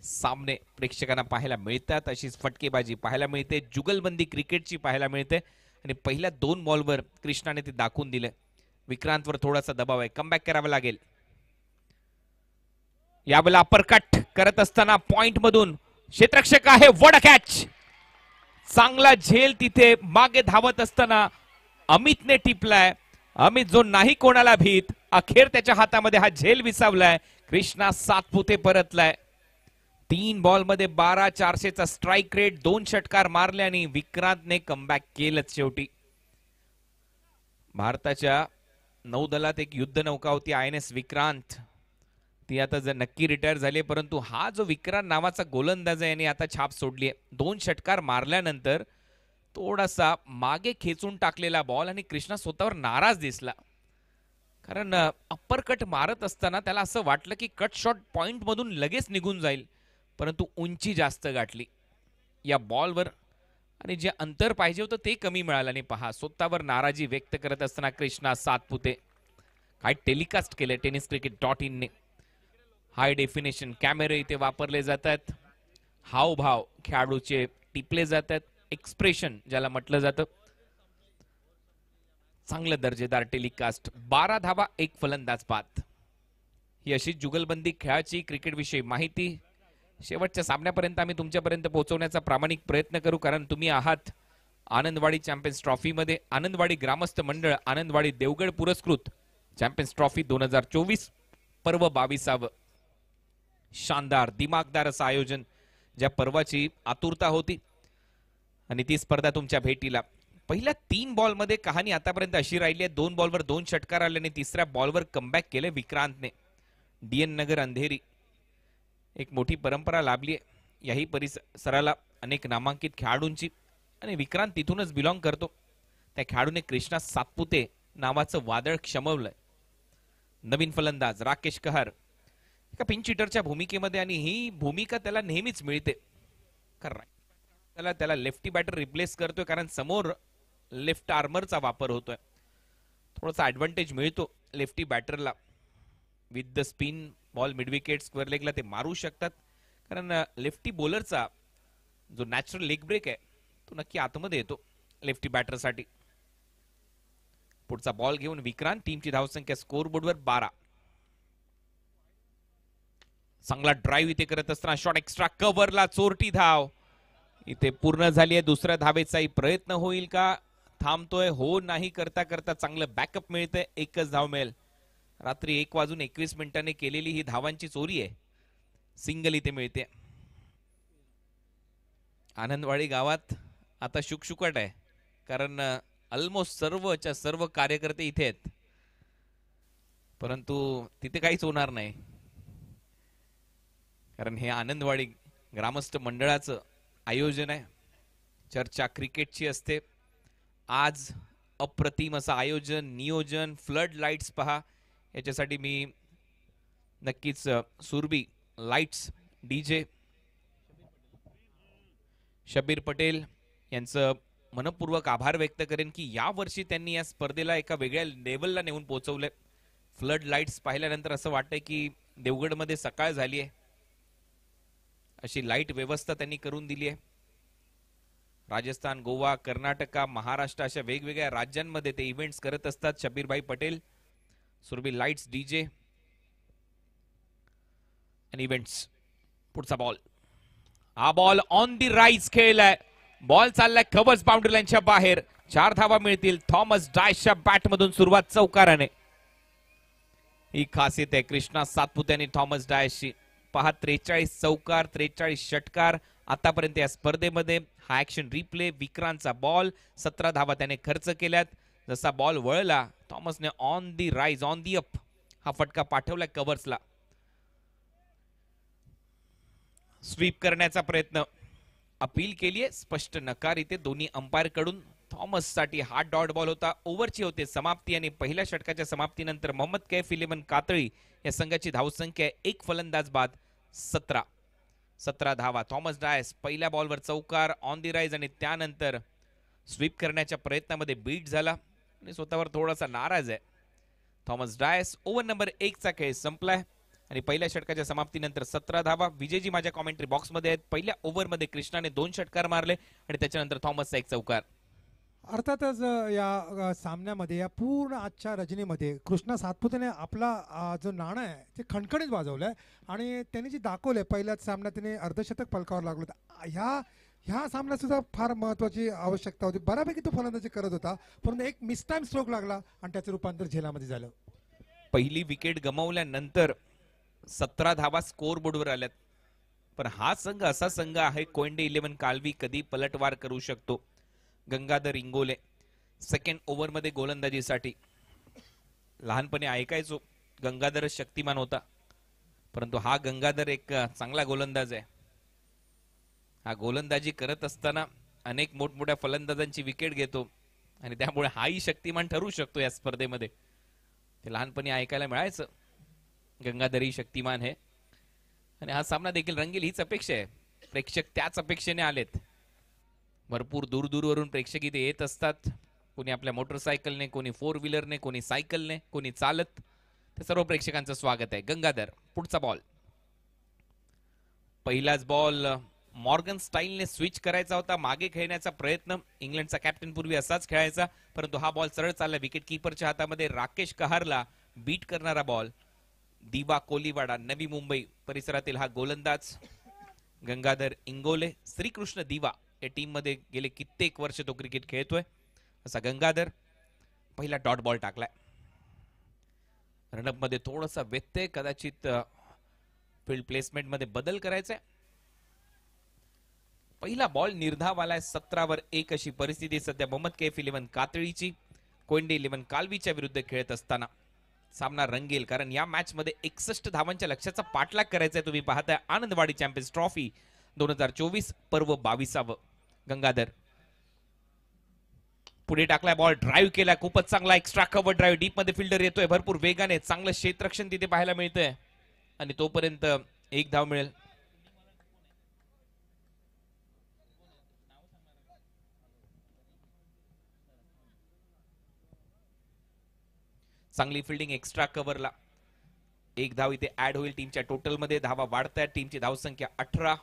सामने प्रेक्षकांना पाहायला मिळतात. अशीच फटकेबाजी पाहायला मिळते, जुगलबंदी क्रिकेटची पाहायला मिळते. आणि पहिल्या 2 बॉलवर कृष्णाने ते दाखवून दिले. विक्रांतवर थोडासा दबाव आहे, कमबॅक करावं लागेल. यावेळेला अपरकट करत असताना पॉइंट मधून क्षेत्ररक्षक आहे, वड कॅच. चांगला झेल तिथे. मागे धावत असताना अमितने टिपलाय. अमित जो नाही कोणाला भीत, अखेर त्याच्या हातामध्ये हा झेल विसावलाय. कृष्णा सातपुते परतलाय. 3 बॉलमध्ये 12 400चा स्ट्राईक रेट, 2 षटकार मारले आणि विक्रांतने कमबॅक केलंच शेवटी. भारताच्या नौदलात एक युद्ध नौका होती INS विक्रांत. ती आता जर नक्की रिटायर झाली, परंतु हा जो विक्रांत नावाचा गोलंदाज आहे याने आता छाप सोडली आहे. 2 षटकार मारल्यानंतर थोडासा मागे खेचून टाकलेला बॉल आणि कृष्णा स्वतःवर नाराज दिसला. कारण अप्परकट मारत असताना त्याला असं वाटलं की कट शॉट पॉइंट मधून लगेच निघून जाईल, परंतु उंची जास्त गाठली या बॉलवर आणि जे अंतर पाहिजे होतं ते कमी मिळालं. आणि पहा, स्वतःवर नाराजी व्यक्त करत असताना कृष्णा सातपुते. काय टेलिकास्ट केले tenniscricket.in ने. हाय डेफिनेशन कॅमेरे इथे वापरले जातात. हावभाव खेळाडूचे टिपले जातात. एक्सप्रेशन ज्याला म्हटलं जातं. चांगलं दर्जेदार टेलिकास्ट. 12 धावा, 1 फलंदाज बाद. ही अशी जुगलबंदी खेळाची क्रिकेट विषयी माहिती शेवटच्या सामन्यापर्यंत आम्ही तुमच्यापर्यंत पोहोचवण्याचा प्रामाणिक प्रयत्न करू, कारण तुम्ही आहात आनंदवाडी चॅम्पियन्स ट्रॉफी मध्ये आनंदवाडी ग्रामस्थ मंडळ आनंदवाडी देवगड पुरस्कृत चॅम्पियन्स ट्रॉफी 2024 पर्व 22. शानदार दिमागदार असं आयोजन, ज्या पर्वाची आतुरता होती आणि ती स्पर्धा तुमच्या भेटीला. पहिल्या 3 बॉलमध्ये कहाणी आतापर्यंत अशी राहिली आहे, 2 बॉलवर 2 षटकार आले आणि तिसऱ्या बॉलवर कमबॅक केले विक्रांतने. डीएन नगर अंधेरी एक मोठी परंपरा लाभली आहे याही परिसराला, अनेक नामांकित खेळाडूंची, आणि विक्रांत तिथूनच बिलॉंग करतो. त्या खेळाडूने कृष्णा सातपुते नावाचं वादळ क्षमवलंय. नवीन फलंदाज राकेश कहार एका पिंच हिटरच्या भूमिकेमध्ये, आणि ही भूमिका त्याला नेहमीच मिळते, कारण त्याला लेफ्टी बॅटर रिप्लेस करतोय, कारण समोर लेफ्ट आर्मरचा वापर होतोय. थोडासा ऍडव्हान्टेज मिळतो लेफ्टी बॅटरला. With the spin ball mid wicket square लेगला ते मारू शकतात, कारण लेफ्टी बॉलरचा जो नॅचरल लेग ब्रेक आहे तो नक्की आतमध्ये येतो लेफ्टी बॅटरसाठी. पुढचा बॉल घेऊन विक्रांत, टीमची धावसंख्या स्कोर बोर्डवर 12. चांगला ड्राईव्ह इथे करत असताना शॉट एक्स्ट्रा कव्हरला चोरटी धाव इथे पूर्ण झाली आहे. दुसऱ्या धावेचाही प्रयत्न होईल का, थांबतोय, हो नाही करता करता चांगलं बॅकअप मिळतंय. एकच धाव मिळेल. रात्री 1:21 केलेली ही धावांची चोरी आहे, सिंगल इथे मिळते. आनंदवाडी गावात आता शुकशुकाट आहे, कारण ऑलमोस्ट सर्वच्या सर्व कार्यकर्ते इथे आहेत, परंतु तिथे काहीच होणार नाही, कारण हे आनंदवाडी ग्रामस्थ मंडळाचं आयोजन आहे. चर्चा क्रिकेटची असते. आज अप्रतिम असं आयोजन, नियोजन, फ्लड लाईट्स पहा, याच्यासाठी मी नक्कीच सुरभी लाईट्स डीजे शबीर पटेल यांचं मनपूर्वक आभार व्यक्त करेन की या वर्षी त्यांनी या स्पर्धेला एका वेगळ्या लेवलला नेऊन पोहोचवलंय. फ्लड लाईट्स पाहिल्यानंतर असं वाटतंय की देवगडमध्ये सकाळ झाली आहे, अशी लाईट व्यवस्था त्यांनी करून दिली आहे. राजस्थान, गोवा, कर्नाटका, महाराष्ट्र अशा वेगवेगळ्या राज्यांमध्ये ते इव्हेंट्स करत असतात. शबीरभाई पटेल, सुरभी लाईट्स डीजे आणि इव्हेंट्स. पुढचा बॉल, हा बॉल ऑन दी राईज खेळलाय, बॉल चाललाय कव्हर्स बाउंड्री लाईनच्या बाहेर. 4 धावा मिळतील थॉमस डायसच्या बॅट मधून. सुरुवात चौकाराने, ही खासियत आहे कृष्णा सातपुते आणि थॉमस डायसची. पहा 43 चौकार, 43 षटकार आतापर्यंत या स्पर्धेमध्ये. हा ऍक्शन रिप्ले, विक्रांतचा बॉल, 17 धावा त्याने खर्च केल्यात. जसा बॉल वळला थॉमसने on the rise, on the up हा फटका पाठवला कव्हर्सला. स्वीप करण्याचा प्रयत्न, अपील केलीये, स्पष्ट नकार इथे दोन्ही अंपायर कडून. थॉमस साठी हा डॉट बॉल होता. ओव्हरची होते समाप्ती आणि पहिल्या षटकाच्या समाप्तीनंतर मोहम्मद कैफ 11 कातळी या संघाची धावसंख्या 1 फलंदाज बाद 17 धावा. थॉमस डायस पहिल्या बॉलवर चौकार, ऑन दी राईज, आणि त्यानंतर स्वीप करण्याच्या प्रयत्नामध्ये बीट झाला आणि स्वतःवर थोडासा नाराज आहे थॉमस डायस. ओव्हर नंबर 1 चा खेळ संपलाय आणि पहिल्या षटकाच्या समाप्तीनंतर 17 धावा. विजयजी माझ्या कॉमेंट्री बॉक्समध्ये आहेत. पहिल्या ओव्हरमध्ये कृष्णाने 2 षटकार मारले आणि त्याच्यानंतर थॉमसचा 1 चौकार. अर्थातच या सामन्यामध्ये, या पूर्ण आजच्या रजनीमध्ये कृष्णा सातपुतेने आपला जो नाणं आहे ते खणखणीत वाजवलंय आणि त्यांनी जे दाखवलंय पहिल्याच सामन्यात त्याने अर्धशतक पलकावर लागलं. ह्या सामन्यात सुद्धा फार महत्वाची आवश्यकता होती. बऱ्यापैकी तो फलंदाजी करत होता, परंतु एक मिसटाइम स्ट्रोक लागला आणि त्याचं रूपांतर झेलामध्ये झालं. पहिली विकेट गमावल्यानंतर 17 धावा स्कोर बोर्डवर आल्यात, पण हा संघ असा संघ आहे, कोयंडे 11 कालवी कधी पलटवार करू शकतो. गंगाधर इंगोले सेकंड ओव्हर मध्ये गोलंदाजीसाठी. लहानपणी ऐकायचो गंगाधर शक्तिमान होता, परंतु हा गंगाधर एक चांगला गोलंदाज आहे. हा गोलंदाजी करत असताना अनेक मोठमोठ्या फलंदाजांची विकेट घेतो आणि त्यामुळे हाही शक्तिमान ठरू शकतो या स्पर्धेमध्ये. ते लहानपणी ऐकायला मिळायचं, गंगाधरही शक्तिमान आहे. आणि हा सामना देखील रंगील हीच अपेक्षा आहे. प्रेक्षक त्याच अपेक्षेने आलेत. भरपूर दूरवरून प्रेक्षक इथे येत असतात. कोणी आपल्या मोटरसायकलने, कोणी 4 व्हीलरने, कोणी सायकलने, कोणी चालत. ते सर्व प्रेक्षकांचं स्वागत आहे. गंगाधर, पुढचा बॉल. पहिलाच बॉल मॉर्गन स्टाईलने स्विच करायचा होता, मागे खेळण्याचा प्रयत्न. इंग्लंडचा कॅप्टन पूर्वी असाच खेळायचा, परंतु हा बॉल सरळ चालला विकेट कीपरच्या हातामध्ये. राकेश कहारला बीट करणारा बॉल. दिवा कोलीवाडा, नवी मुंबई परिसरातील हा गोलंदाज. गंगाधर इंगोले, श्रीकृष्ण दिवा या टीम मध्ये गेले कित्येक वर्ष तो क्रिकेट खेळतोय. असा गंगाधर पहिला डॉट बॉल टाकलाय. रनअप मध्ये थोडासा व्यत्यय, कदाचित फील्ड प्लेसमेंट मध्ये बदल करायचा. पहिला बॉल निर्धाव आलाय. 17 वर 1 अशी परिस्थिती सध्या मोहम्मद कैफ 11 कातळीची कोयंडे 11 कालवीच्या विरुद्ध खेळत असताना. सामना रंगेल, कारण या मॅच मध्ये 61 धावांच्या लक्ष्याचा पाठलाग करायचा आहे. तुम्ही पाहताय आनंदवाडी चॅम्पियन्स ट्रॉफी 2024 पर्व 22. गंगाधर पुढे टाकलाय बॉल, ड्राईव्ह केला, खूपच चांगला एक्स्ट्रा कव्हर ड्राईव्ह. डीप मध्ये फिल्डर येतोय भरपूर वेगाने, चांगलं क्षेत्ररक्षण तिथे पाहायला मिळतंय आणि तोपर्यंत 1 धाव मिळेल. चांगली फिल्डिंग एक्स्ट्रा कव्हरला. 1 धाव इथे ऍड होईल टीमच्या टोटल मध्ये. धावा वाढतायत. टीमची धावसंख्या 18.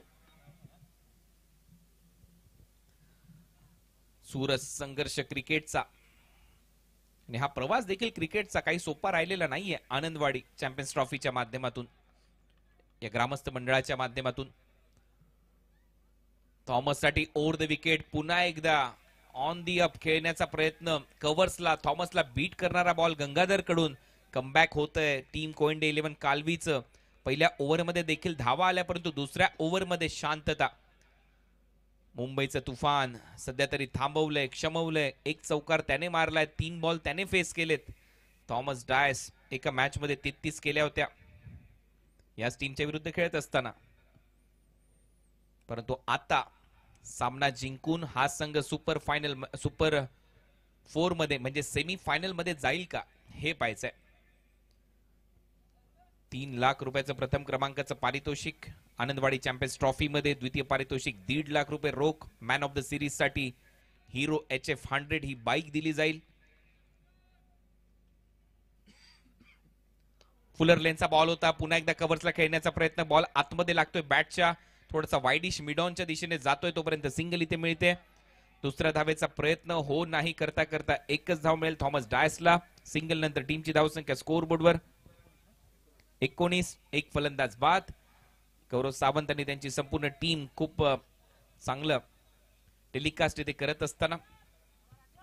सुरस संघर्ष क्रिकेटचा आणि हा प्रवास देखील क्रिकेटचा काही सोपा राहिलेला नाहीये. आनंदवाडी चॅम्पियन्स ट्रॉफीच्या माध्यमातून, या ग्रामस्थ मंडळाच्या माध्यमातून. थॉमस साठी ओव्हर द विकेट. पुन्हा एकदा ऑन दी अप खेळण्याचा प्रयत्न. कव्हर्सला थॉमसला बीट करणारा बॉल गंगाधर कडून. कमबॅक होतंय टीम कोयंडे 11 कालवीचं. पहिल्या ओव्हरमध्ये देखील धावा आल्या, परंतु दुसऱ्या ओव्हरमध्ये शांतता. मुंबईचं तुफान सध्या तरी थांबवलंय, क्षमवलंय. 1 चौकार त्याने मारलाय, 3 बॉल त्याने फेस केलेत. थॉमस डायस एका मॅच मध्ये 33 केल्या होत्या याच टीमच्या विरुद्ध खेळत असताना. परंतु आता सामना जिंकून हा संघ सुपर 4 मध्ये म्हणजे सेमी फायनल मध्ये जाईल का हे पाहायचंय. 3 लाख रुपयाचं प्रथम क्रमांकाचं पारितोषिक. आनंदवाडी चॅम्पियन्स ट्रॉफी मध्ये द्वितीय पारितोषिक 1.5 लाख रुपये रोख. मॅन ऑफ द सिरीज साठी हिरो HF 100 ही बाईक दिली जाईल. फुलर लेनचा बॉल होता. पुन्हा एकदा कव्हर्सला खेळण्याचा प्रयत्न. बॉल आतमध्ये लागतोय बॅटच्या. थोडासा वाईडिश मिडॉनच्या दिशेने जातोय, तोपर्यंत सिंगल इथे मिळते. दुसऱ्या धावेचा प्रयत्न हो नाही करता करता 1च धाव मिळेल थॉमस डायसला. सिंगल नंतर टीमची धावसंख्या स्कोर बोर्डवर 19. 1 फलंदाज बाद. गौरव सावंत आणि त्यांची संपूर्ण टीम खूप चांगलं टेलिकास्ट इथे करत असताना.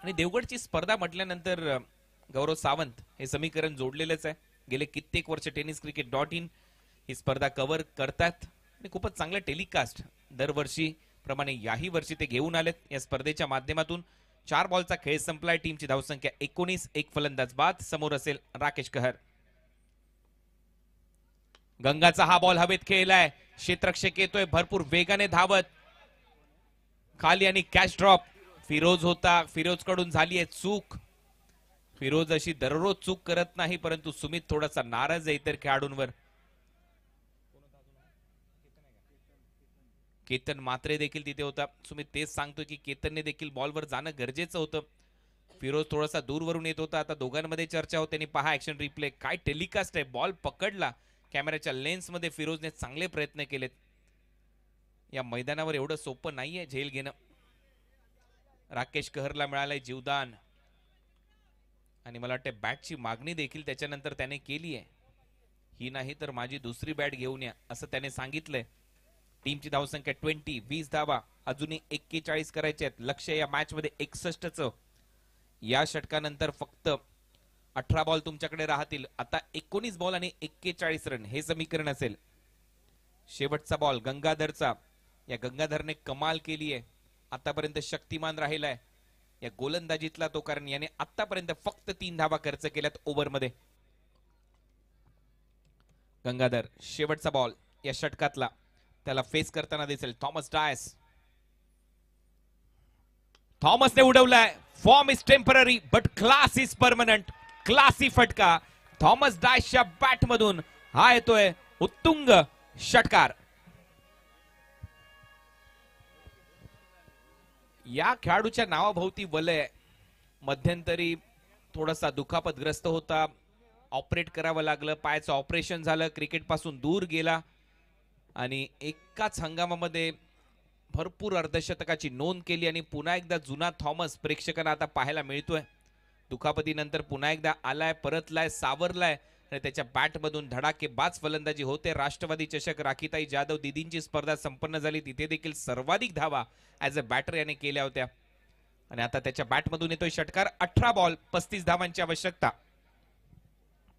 आणि देवगडची स्पर्धा म्हटल्यानंतर गौरव सावंत हे समीकरण जोडलेलंच आहे. गेले कित्येक वर्ष tenniscricket.in ही स्पर्धा कव्हर करतात आणि खूपच चांगलं टेलिकास्ट दरवर्षी प्रमाणे याही वर्षी ते घेऊन आलेत. या स्पर्धेच्या माध्यमातून 4 बॉलचा खेळ संपलाय. टीमची धावसंख्या 19. 1 फलंदाज बाद. समोर असेल राकेश कहर. गंगाचा हा बॉल हवेत खेळलाय. क्षेत्ररक्षक येतोय भरपूर वेगाने धावत खाली आणि कॅच ड्रॉप. फिरोज होता, फिरोज कडून झाली आहे चूक. फिरोज अशी दररोज चूक करत नाही, परंतु सुमित थोडासा नाराज आहे इतर खेळाडूंवर. केतन मात्रे देखील तिथे होता. सुमित तेच सांगतोय की केतनने देखील बॉलवर जाणं गरजेचं होतं. फिरोज थोडासा दूरवरून येत होता. आता दोघांमध्ये चर्चा होते आणि पहा ऍक्शन रिप्ले. काय टेलिकास्ट आहे. बॉल पकडला कॅमेऱ्याच्या लेन्स मध्ये. फिरोजने चांगले प्रयत्न केलेत. या मैदानावर एवढं सोपं नाहीये झेल घेणं. राकेश कहरला मिळालंय जीवदान आणि मला वाटतं बॅटची मागणी देखील त्याच्यानंतर त्याने केली आहे. ही नाही तर माझी दुसरी बॅट घेऊन या असं त्याने सांगितलंय. टीमची धावसंख्या 20. 20 धावा अजूनही 41 करायचे आहेत. लक्ष या मॅच मध्ये 61चं. या षटकानंतर फक्त 18 बॉल तुमच्याकडे राहतील. आता 19 बॉल आणि 41 रन हे समीकरण असेल. शेवटचा बॉल गंगाधरचा. या गंगाधरने कमाल केली आहे. आतापर्यंत शक्तिमान राहिलाय या गोलंदाजीतला तो, कारण याने आतापर्यंत फक्त 3 धावा खर्च केल्यात ओव्हरमध्ये. गंगाधर शेवटचा बॉल या षटकातला त्याला फेस करताना दिसेल थॉमस डायस. थॉमसने उडवलाय. Form is temporary but class is permanent. Classy फटका थॉमस डायसच्या बॅट मधून हा येतोय उत्तुंग षटकार. या खेळाडूच्या नावाभोवती वलय. मध्यंतरी थोडासा दुखापतग्रस्त होता, ऑपरेट करावं लागलं, पायाचं ऑपरेशन झालं, क्रिकेट पासून दूर गेला आणि एकाच हंगामामध्ये भरपूर अर्धशतकाची नोंद केली आणि पुन्हा एकदा जुना थॉमस प्रेक्षकांना आता पाहायला मिळतोय. दुखापतीनंतर पुन्हा एकदा आलाय, परतलाय, सावरलाय आणि त्याच्या बॅटमधून धडाकेबाज फलंदाजी होते. राष्ट्रवादी चषक राखीताई जाधव दिदींची स्पर्धा संपन्न झाली, तिथे देखील सर्वाधिक धावा ऍज अ बॅटर याने केल्या होत्या. आणि आता त्याच्या बॅटमधून येतोय षटकार. 18 बॉल 35 धावांची आवश्यकता.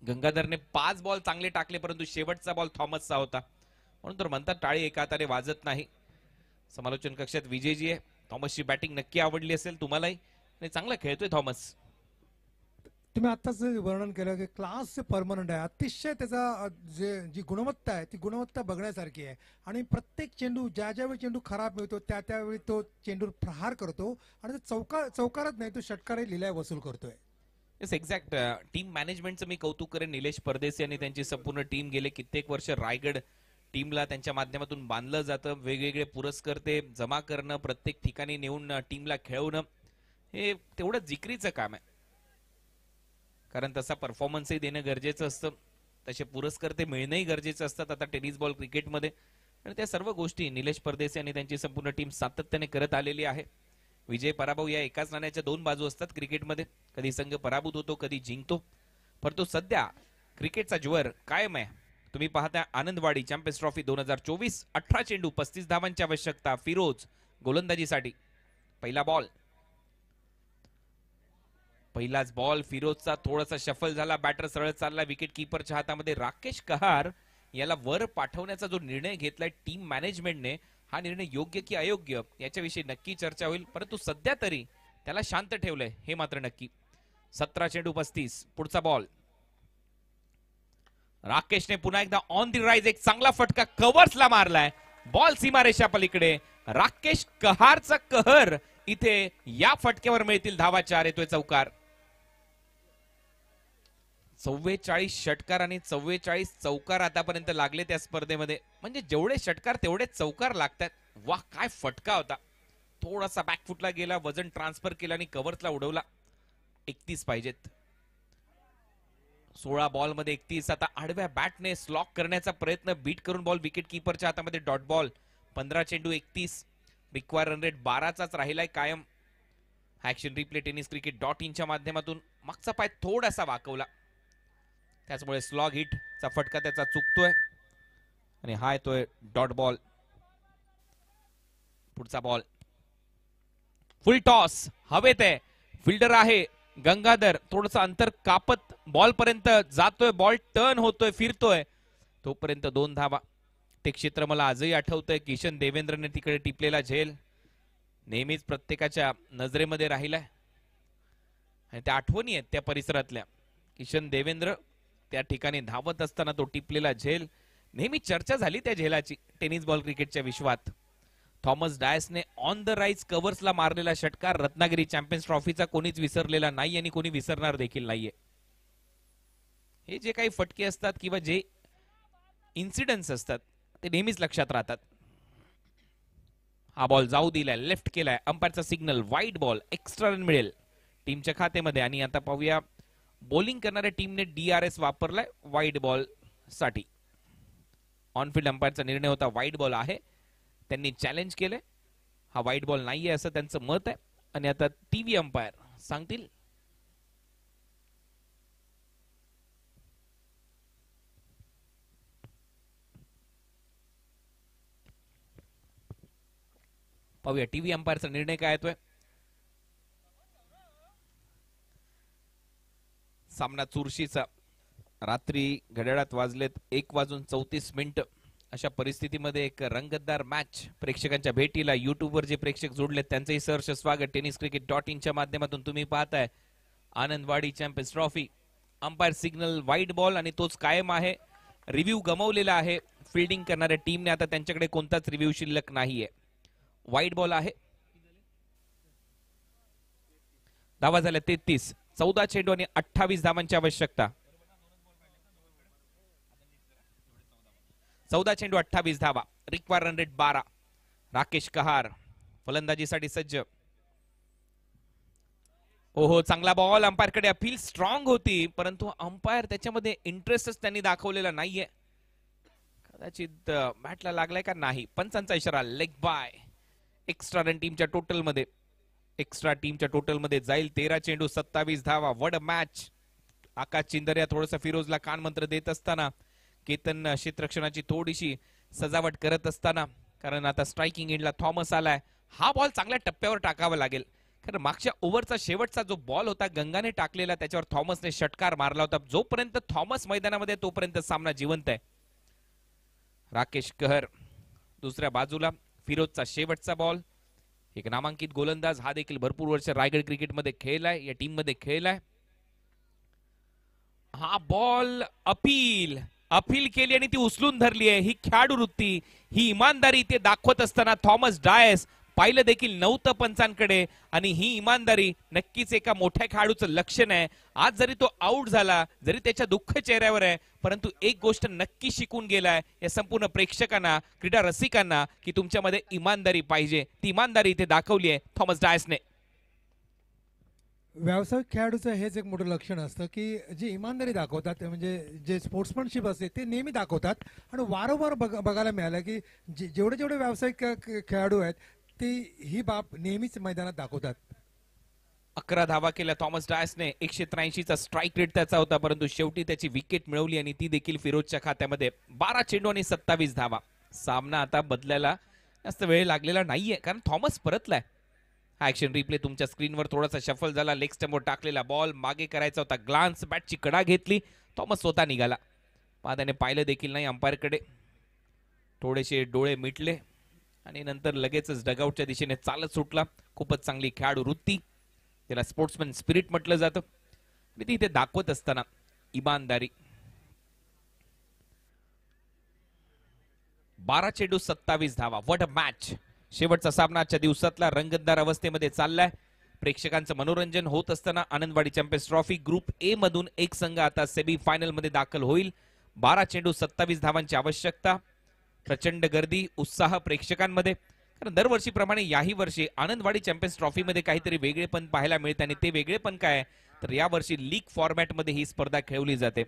गंगाधरने 5 बॉल चांगले टाकले, परंतु शेवटचा बॉल थॉमसचा होता, म्हणून तर म्हणतात टाळी एका हाताने वाजत नाही. समालोचन कक्षात विजयजी आहे. थॉमसची बॅटिंग नक्की आवडली असेल तुम्हालाही, आणि चांगला खेळतोय थॉमस. तुम्ही आत्ताच वर्णन केलं की क्लास परमनंट आहे, अतिशय त्याचा जी गुणवत्ता आहे ती गुणवत्ता बघण्यासारखी आहे. आणि प्रत्येक चेंडू ज्यावेळी चेंडू खराब मिळतो त्यावेळी तो चेंडू प्रहार करतो आणि तो चौकारात नाही, तो षटकारही लिलाय वसूल करतोय. Yes exact. टीम मॅनेजमेंटचं मी कौतुक करेन. निलेश परदेशी आणि त्यांची संपूर्ण टीम गेले कित्येक वर्ष रायगड टीमला त्यांच्या माध्यमातून बांधलं जातं. वेगवेगळे पुरस्कार ते जमा करणं, प्रत्येक ठिकाणी नेऊन टीमला खेळवणं, हे तेवढं जिकरीचं काम आहे. कारण तसा परफॉर्मन्सही देणं गरजेचं असतं, तसे पुरस्कार ते मिळणंही गरजेचं असतात आता टेनिस बॉल क्रिकेटमध्ये. आणि त्या सर्व गोष्टी निलेश परदेशी आणि त्यांची संपूर्ण टीम सातत्याने करत आलेली आहे. विजय पराभव या एकाच नाण्याच्या 2 बाजू असतात क्रिकेटमध्ये. कधी संघ पराभूत होतो, कधी जिंकतो, परंतु सध्या क्रिकेटचा ज्वर कायम आहे. तुम्ही पाहता आनंदवाडी चॅम्पियन्स ट्रॉफी 2024. 18 चेंडू 35 धावांची आवश्यकता. फिरोज गोलंदाजीसाठी. पहिलाच बॉल फिरोजचा थोडासा शफल झाला, बॅटर सरळ चालला, विकेट किपरच्या हातामध्ये. राकेश कहार याला वर पाठवण्याचा जो निर्णय घेतलाय टीम मॅनेजमेंटने, हा निर्णय योग्य की अयोग्य याच्याविषयी नक्की चर्चा होईल, परंतु सध्या तरी त्याला शांत ठेवलंय हे मात्र नक्की. 17 चेंडू 35. पुढचा बॉल. राकेशने पुन्हा एकदा ऑन दी राईज एक चांगला फटका कव्हर्सला मारलाय. बॉल सीमारेषा पलीकडे. राकेश कहारचा कहर इथे या फटक्यावर मिळतील धावा. 4 येतोय चौकार. 44 षटकार आणि 44 चौकार आतापर्यंत लागले त्या स्पर्धेमध्ये. म्हणजे जेवढे षटकार तेवढे चौकार लागतात. वाह, काय फटका होता. थोडासा बॅकफुटला गेला, वजन ट्रान्सफर केला आणि कव्हर्सला उडवला. 31 पाहिजेत. 16 बॉल मध्ये 31. आता आडव्या बॅटने स्लॉक करण्याचा प्रयत्न, बीट करून बॉल विकेट किपरच्या हातामध्ये. Dot ball. 15 चेंडू 31. रिक्वायर रन रेट 12चाच राहिलाय कायम. Action replay tennis cricket .in च्या माध्यमातून. मागचा पाय थोडासा वाकवला, त्याचमुळे स्लॉग हिट चा फटका त्याचा चुकतोय आणि हा येतोय डॉट बॉल. पुढचा बॉल. फुल टॉस हवेत आहे. फिल्डर आहे गंगाधर, थोडस अंतर कापत बॉल पर्यंत जातोय. बॉल टर्न होतोय, फिरतोय, तोपर्यंत 2 धावा. ते क्षेत्र मला आजही आठवतंय. किशन देवेंद्रने तिकडे टिपलेला झेल नेहमीच प्रत्येकाच्या नजरेमध्ये राहिलाय आणि त्या आठवणी आहेत त्या परिसरातल्या. किशन देवेंद्र त्या ठिकाणी धावत असताना तो टिपलेला झेल, नेहमी चर्चा झाली त्या झेलाची टेनिस बॉल क्रिकेटच्या विश्वात. थॉमस डायसने ऑन द राईज कव्हर्सला मारलेला षटकार रत्नागिरी चॅम्पियन्स ट्रॉफीचा कोणीच विसरलेला नाही आणि कोणी विसरणार देखील नाहीये. हे जे काही फटके असतात किंवा जे इन्सिडेंट्स असतात ते नेहमीच लक्षात राहतात. हा बॉल जाऊ दिलाय, लेफ्ट केलाय, अंपायरचा signal. Wide ball. Extra run मिळेल टीमच्या खात्यामध्ये. आणि आता पाहूया बॉलिंग करणाऱ्या टीमने DRS वापरलाय वाईड बॉल साठी. ऑनफिल्ड अंपायरचा निर्णय होता वाईड बॉल आहे, त्यांनी चॅलेंज केले. हा वाईड बॉल नाहीये असं त्यांचं मत आहे आणि आता टीव्ही अंपायर सांगतील. पाहूया टीव्ही अंपायरचा निर्णय काय येतोय. सामना चुरशीचा. रात्री घड्याळात वाजलेत 1:34. अशा परिस्थितीमध्ये एक रंगतदार मॅच प्रेक्षकांच्या भेटीला. युट्यूबवर जे प्रेक्षक जोडलेत त्यांचंही सहर्ष स्वागत. टेनिस क्रिकेट .in च्या माध्यमातून तुम्ही पाहताय Anandwadi champions trophy. Umpire signal wide ball आणि तोच कायम आहे. रिव्ह्यू गमावलेला आहे फिल्डिंग करणाऱ्या टीमने. आता त्यांच्याकडे कोणताच रिव्ह्यू शिल्लक नाहीये. वाईड बॉल आहे. धावा झाल्या 33. 14 चेंडू आणि 28 धावांची आवश्यकता. 14 चेंडू 28 धावा. Require run rate 12. राकेश कहार फलंदाजीसाठी सज्ज. हो, चांगला बॉल. अंपायरकडे अपील स्ट्रॉंग होती, परंतु अंपायर त्याच्यामध्ये इंटरेस्टच त्यांनी दाखवलेला नाहीये. कदाचित बॅटला लागलाय का नाही. पंचांचा इशारा. Leg bye. एक्स्ट्रा रन टीमच्या टोटल मध्ये जाईल. 13 चेंडू 27 धावा. वड मॅच आकाश चिंदर्या थोडंसं फिरोजला कान मंत्र देत असताना, केतन क्षेत्ररक्षणाची थोडीशी सजावट करत असताना, कारण आता स्ट्रायकिंग एंडला थॉमस आलाय. हा बॉल चांगल्या टप्प्यावर टाकावा लागेल, कारण मागच्या ओव्हरचा शेवटचा जो बॉल होता गंगाने टाकलेला, त्याच्यावर थॉमसने षटकार मारला होता. जोपर्यंत थॉमस मैदानामध्ये तोपर्यंत सामना जिवंत आहे. राकेश कहर दुसऱ्या बाजूला, फिरोजचा शेवटचा बॉल. एक नामांकित गोलंदाज, हा देखील भरपूर वर्ष रायगड क्रिकेटमध्ये खेळलाय, या टीम मध्ये खेळलाय. हा बॉल अपील केली आणि ती उचलून धरली आहे. ही खेळाडू वृत्ती, ही इमानदारी ते दाखवत असताना थॉमस डायस पाहिलं देखील नव्हतं पंचांकडे, आणि ही इमानदारी नक्कीच एका मोठ्या खेळाडूचं लक्षण आहे. आज जरी तो आउट झाला, जरी त्याच्या दुःख चेहऱ्यावर आहे, परंतु एक गोष्ट नक्की शिकून गेलाय या संपूर्ण प्रेक्षकांना, क्रीडा रसिकांना, की तुमच्यामध्ये इमानदारी पाहिजे. ती इमानदारी इथे दाखवली आहे थॉमस डायसने. व्यावसायिक खेळाडूचं हेच एक मोठं लक्षण असतं की जी इमानदारी दाखवतात, म्हणजे जे स्पोर्ट्समनशिप असते ते नेहमी दाखवतात. आणि वारंवार बघायला मिळालं की जेवढे जेवढे व्यावसायिक खेळाडू आहेत ते ही बाब नेहमीच मैदानात दाखवतात. 11 धावा केल्या थॉमस डायसने. 183चा स्ट्राईक रेट त्याचा होता, परंतु शेवटी त्याची विकेट मिळवली आणि ती देखील फिरोजच्या खात्यामध्ये. 12 चेंडू आणि 27 धावा. सामना आता बदलायला जास्त वेळ लागलेला नाहीये, कारण थॉमस परतलाय. हा ऍक्शन रिप्ले तुमच्या स्क्रीनवर थोडासा शफल झाला. लेग स्टंपवर टाकलेला बॉल मागे करायचा होता, ग्लान्स बॅटची कडा घेतली, थॉमस स्वतः निघाला. त्याने पाहिलं देखील नाही अंपायरकडे. थोडेसे डोळे मिटले आणि नंतर लगेचच डगआउटच्या दिशेने चालत सुटला. खूपच चांगली खेळाडू वृत्ती, त्याला स्पोर्ट्समॅन स्पिरिट म्हटलं जातं, आणि ती इथे दाखवत असताना इमानदारी. 12 चेंडू 27 धावा. What a match. शेवटचा सामना आजच्या दिवसातला रंगतदार अवस्थेमध्ये चाललाय. प्रेक्षकांचं मनोरंजन होत असताना Anandwadi champions trophy group A मधून एक संघ आता सेमी फायनल मध्ये दाखल होईल. 12 चेंडू 27 धावांची आवश्यकता. प्रचंड गर्दी, उत्साह प्रेक्षकांमध्ये, कारण दरवर्षीप्रमाणे याही वर्षी आनंदवाडी चॅम्पियन्स ट्रॉफी मध्ये काहीतरी वेगळेपण पाहायला मिळते. आणि ते वेगळेपण काय, तर यावर्षी लीग फॉर्मॅट मध्ये ही स्पर्धा खेळवली जाते.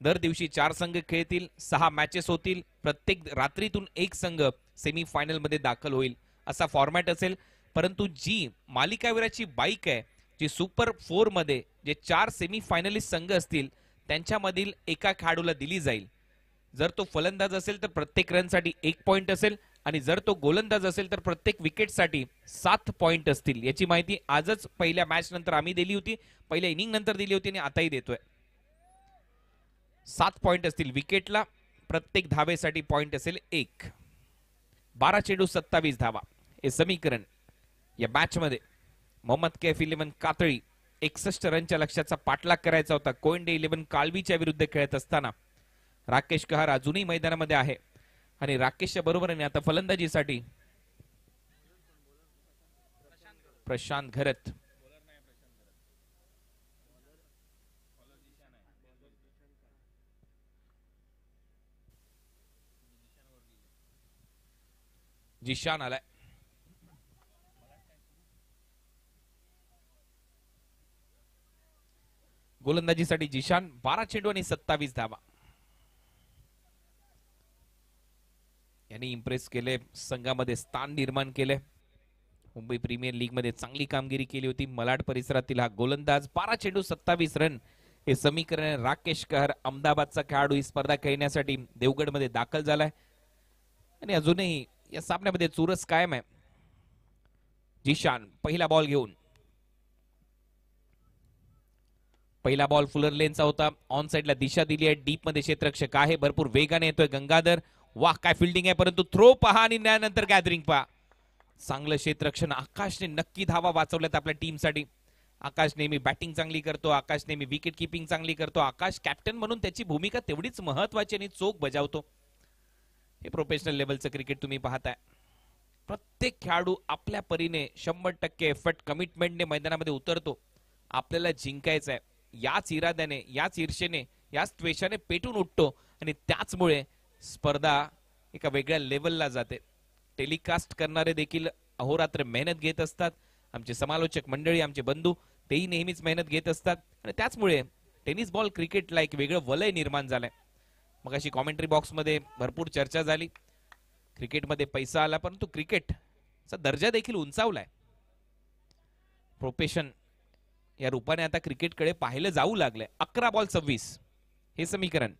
दर दिवशी 4 संघ खेळतील, 6 मॅचेस होतील, प्रत्येक रात्रीतून एक संघ सेमी फायनल मध्ये दाखल होईल, असा फॉर्मॅट असेल. परंतु जी मालिकावीराची बाईक आहे, जी सुपर 4 मध्ये जे 4 सेमी फायनलिस्ट संघ असतील त्यांच्यामधील एका खेळाडूला दिली जाईल. जर तो फलंदाज असेल तर प्रत्येक रनसाठी 1 पॉइंट असेल, आणि जर तो गोलंदाज असेल तर प्रत्येक विकेटसाठी 7 पॉइंट असतील. याची माहिती आजच पहिल्या मॅच नंतर आम्ही दिली होती, पहिल्या इनिंग नंतर दिली होती आणि आताही देतोय. 7 पॉइंट असतील विकेटला, प्रत्येक धावेसाठी पॉइंट असेल 1. 12 चेंडू 27 धावा हे समीकरण. या मॅच मध्ये मोहम्मद कैफ 11 कातळी 61 रनच्या लक्ष्याचा पाठलाग करायचा होता. कोयंडे 11 काळवीच्या विरुद्ध खेळत असताना राकेश कहार अजूनही मैदानामध्ये आहे, आणि राकेशच्या बरोबरीने आता फलंदाजीसाठी प्रशांत घरत. जिशान आलाय. गोलंदाजीसाठी जिशान. 12 चेंडू आणि 27 धावा. यांनी इम्प्रेस केले, संघामध्ये स्थान निर्माण केले. मुंबई प्रीमियर लीग मध्ये चांगली कामगिरी केली होती. मलाड परिसरातील हा गोलंदाज. 12 चेंडू 27 रन हे समीकरण. राकेश कहर अहमदाबादचा खेळाडू ही स्पर्धा खेळण्यासाठी देवगडमध्ये दाखल झालाय, आणि अजूनही या सामन्यामध्ये चुरस कायम आहे. जिशान पहिला बॉल घेऊन. पहिला बॉल फुलर लेनचा होता. ऑन साइडला दिशा दिली आहे. डीप मध्ये क्षेत्ररक्षक आहे, भरपूर वेगाने येतोय गंगाधर. वाह काय फिल्डिंग आहे, परंतु थ्रो पहा आणि त्यानंतर गॅदरिंग पहा. चांगलं क्षेत्ररक्षण. आकाशने नक्की धावा वाचवल्यात आपल्या टीमसाठी. आकाश नेहमी बॅटिंग चांगली करतो, आकाश नेहमी विकेट किपिंग चांगली करतो. आकाश कॅप्टन म्हणून त्याची भूमिका तेवढीच महत्वाची आणि चोख बजावतो. हे प्रोफेशनल लेवलचं क्रिकेट तुम्ही पाहताय. प्रत्येक खेळाडू आपल्या परीने 100% एफर्ट कमिटमेंटने मैदानामध्ये उतरतो. आपल्याला जिंकायचं आहे, याच इराद्याने, याच ईर्षेने, याच द्वेषाने पेटून उठतो, आणि त्याचमुळे स्पर्धा एका वेगळ्या लेवलला जाते. टेलिकास्ट करणारे देखील अहोरात्र मेहनत घेत असतात. आमचे समालोचक मंडळी, आमचे बंधू, तेही नेहमीच मेहनत घेत असतात, आणि त्याचमुळे टेनिस बॉल क्रिकेटला एक वेगळं वलय निर्माण झालंय. मग अशी कॉमेंट्री बॉक्स मध्ये भरपूर चर्चा झाली. क्रिकेटमध्ये पैसा आला, परंतु क्रिकेटचा दर्जा देखील उंचावलाय. प्रोफेशन या रूपाने आता क्रिकेटकडे पाहिलं जाऊ लागलंय. 11 बॉल 26 हे समीकरण.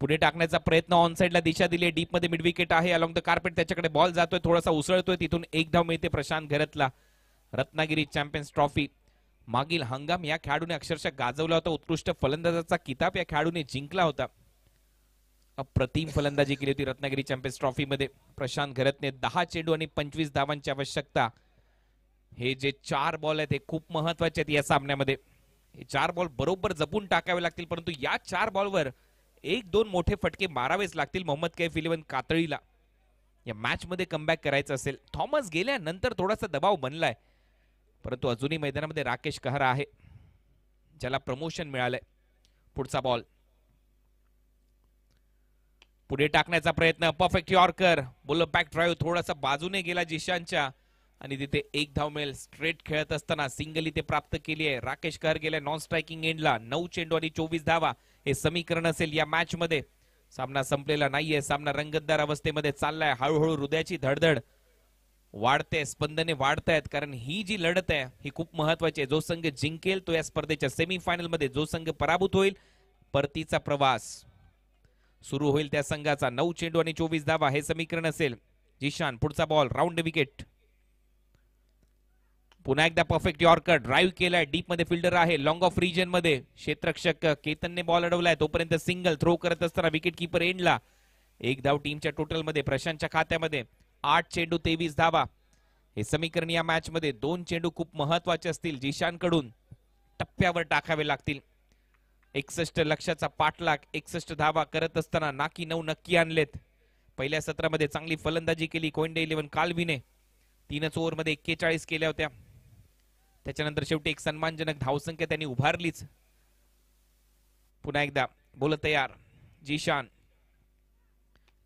पुढे टाकण्याचा प्रयत्न ऑन साइडला दिशा दिली. डीप मध्ये मिड विकेट आहे. अलॉंग द कार्पेट त्याच्याकडे बॉल जातोय, थोडासा उसळतोय, तिथून एक धाव मिळते प्रशांत घरतला. रत्नागिरी चॅम्पियन्स ट्रॉफी मागील हंगाम या खेळाडूने अक्षरशः गाजवला होता. उत्कृष्ट फलंदाजाचा किताब या खेळाडूने जिंकला होता. अप्रतिम फलंदाजी केली होती रत्नागिरी चॅम्पियन्स ट्रॉफी मध्ये प्रशांत घरतने. 10 चेंडू आणि 25 धावांची आवश्यकता. हे जे 4 बॉल आहेत हे खूप महत्वाचे आहेत या सामन्यामध्ये. हे 4 बॉल बरोबर जपून टाकावे लागतील, परंतु या 4 बॉलवर 1-2 मोठे फटके मारावेच लागतील मोहम्मद कैफ 11 कातळीला या मॅच मध्ये कमबॅक करायचं असेल. थॉमस गेल्यानंतर थोडासा दबाव बनलाय, परंतु अजूनही मैदानामध्ये राकेश कहारा आहे ज्याला प्रमोशन मिळालंय. पुढचा बॉल पुढे टाकण्याचा प्रयत्न. Perfect yorker. Bowler back drive थोडासा बाजूने गेला जिशानच्या आणि तिथे एक धाव मिळेल. स्ट्रेट खेळत असताना सिंगल इथे प्राप्त केली आहे. राकेश कहर गेल्या नॉन स्ट्रायकिंग एंडला. 9 चेंडू आणि 24 धावा हे समीकरण असेल या मॅच मध्ये. सामना संपलेला नाहीये. सामना रंगतदार अवस्थेमध्ये चाललाय. हळूहळू हृदयाची धडधड वाढते, स्पंदने वाढतायत, कारण ही जी लढत आहे ही खूप महत्वाची आहे. जो संघ जिंकेल तो या स्पर्धेच्या सेमीफायनल मध्ये, जो संघ पराभूत होईल परतीचा प्रवास सुरू होईल त्या संघाचा. 9 चेंडू आणि 24 धावा हे समीकरण असेल. जिशान पुढचा बॉल राऊंड विकेट. पुन्हा एकदा परफेक्ट यॉर्कर. ड्राईव्ह केलाय. डीप मध्ये फिल्डर आहे. लॉंग ऑफ रिजन मध्ये क्षेत्ररक्षक केतनने बॉल अडवलाय. तोपर्यंत सिंगल थ्रो करत असताना विकेट कीपर एंडला. एक धाव टीमच्या टोटल मध्ये प्रशांतच्या खात्यामध्ये. 8 चेंडू 23 धावा हे समीकरण या मॅच मध्ये. 2 चेंडू खूप महत्वाचे असतील जिशान कडून, टप्प्यावर टाकावे लागतील. 61 लक्षाचा पाठलाग. 61 धावा करत असताना नाकी 9 नक्की आणलेत. पहिल्या सत्रामध्ये चांगली फलंदाजी केली कोइंडे 11 कालवीने. 3च ओव्हर मध्ये 41 केल्या होत्या. त्याच्यानंतर शेवटी एक सन्मानजनक धावसंख्या त्यांनी उभारलीच. पुन्हा एकदा बोल तयार. जिशान.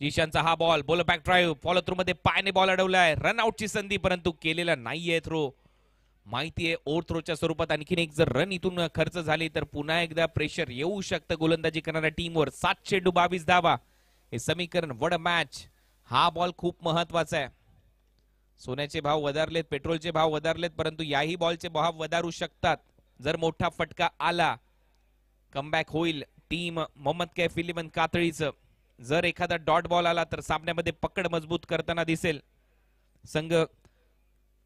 जिशानचा हा ball. Ball back drive. Follow through मध्ये पायाने बॉल अडवलाय. रनआउटची संधी परंतु केलेला नाहीये थ्रो. माहितीये ओव्हर थ्रोच्या स्वरूपात आणखीन एक जर रन इथून खर्च झाली तर पुन्हा एकदा प्रेशर येऊ शकतं गोलंदाजी करणाऱ्या टीमवर. 7 चेंडू 22 धावा हे समीकरण. वड मॅच. हा बॉल खूप महत्वाचा आहे. सोन्याचे भाव वधारलेत, पेट्रोलचे भाव वधारलेत, परंतु याही बॉलचे भाव वधारू शकतात जर मोठा फटका आला. कमबॅक होईल टीम मोहम्मद कैफ 11 कातळीचं. जर एखादा डॉट बॉल आला तर सामन्यामध्ये पकड मजबूत करताना दिसेल संघ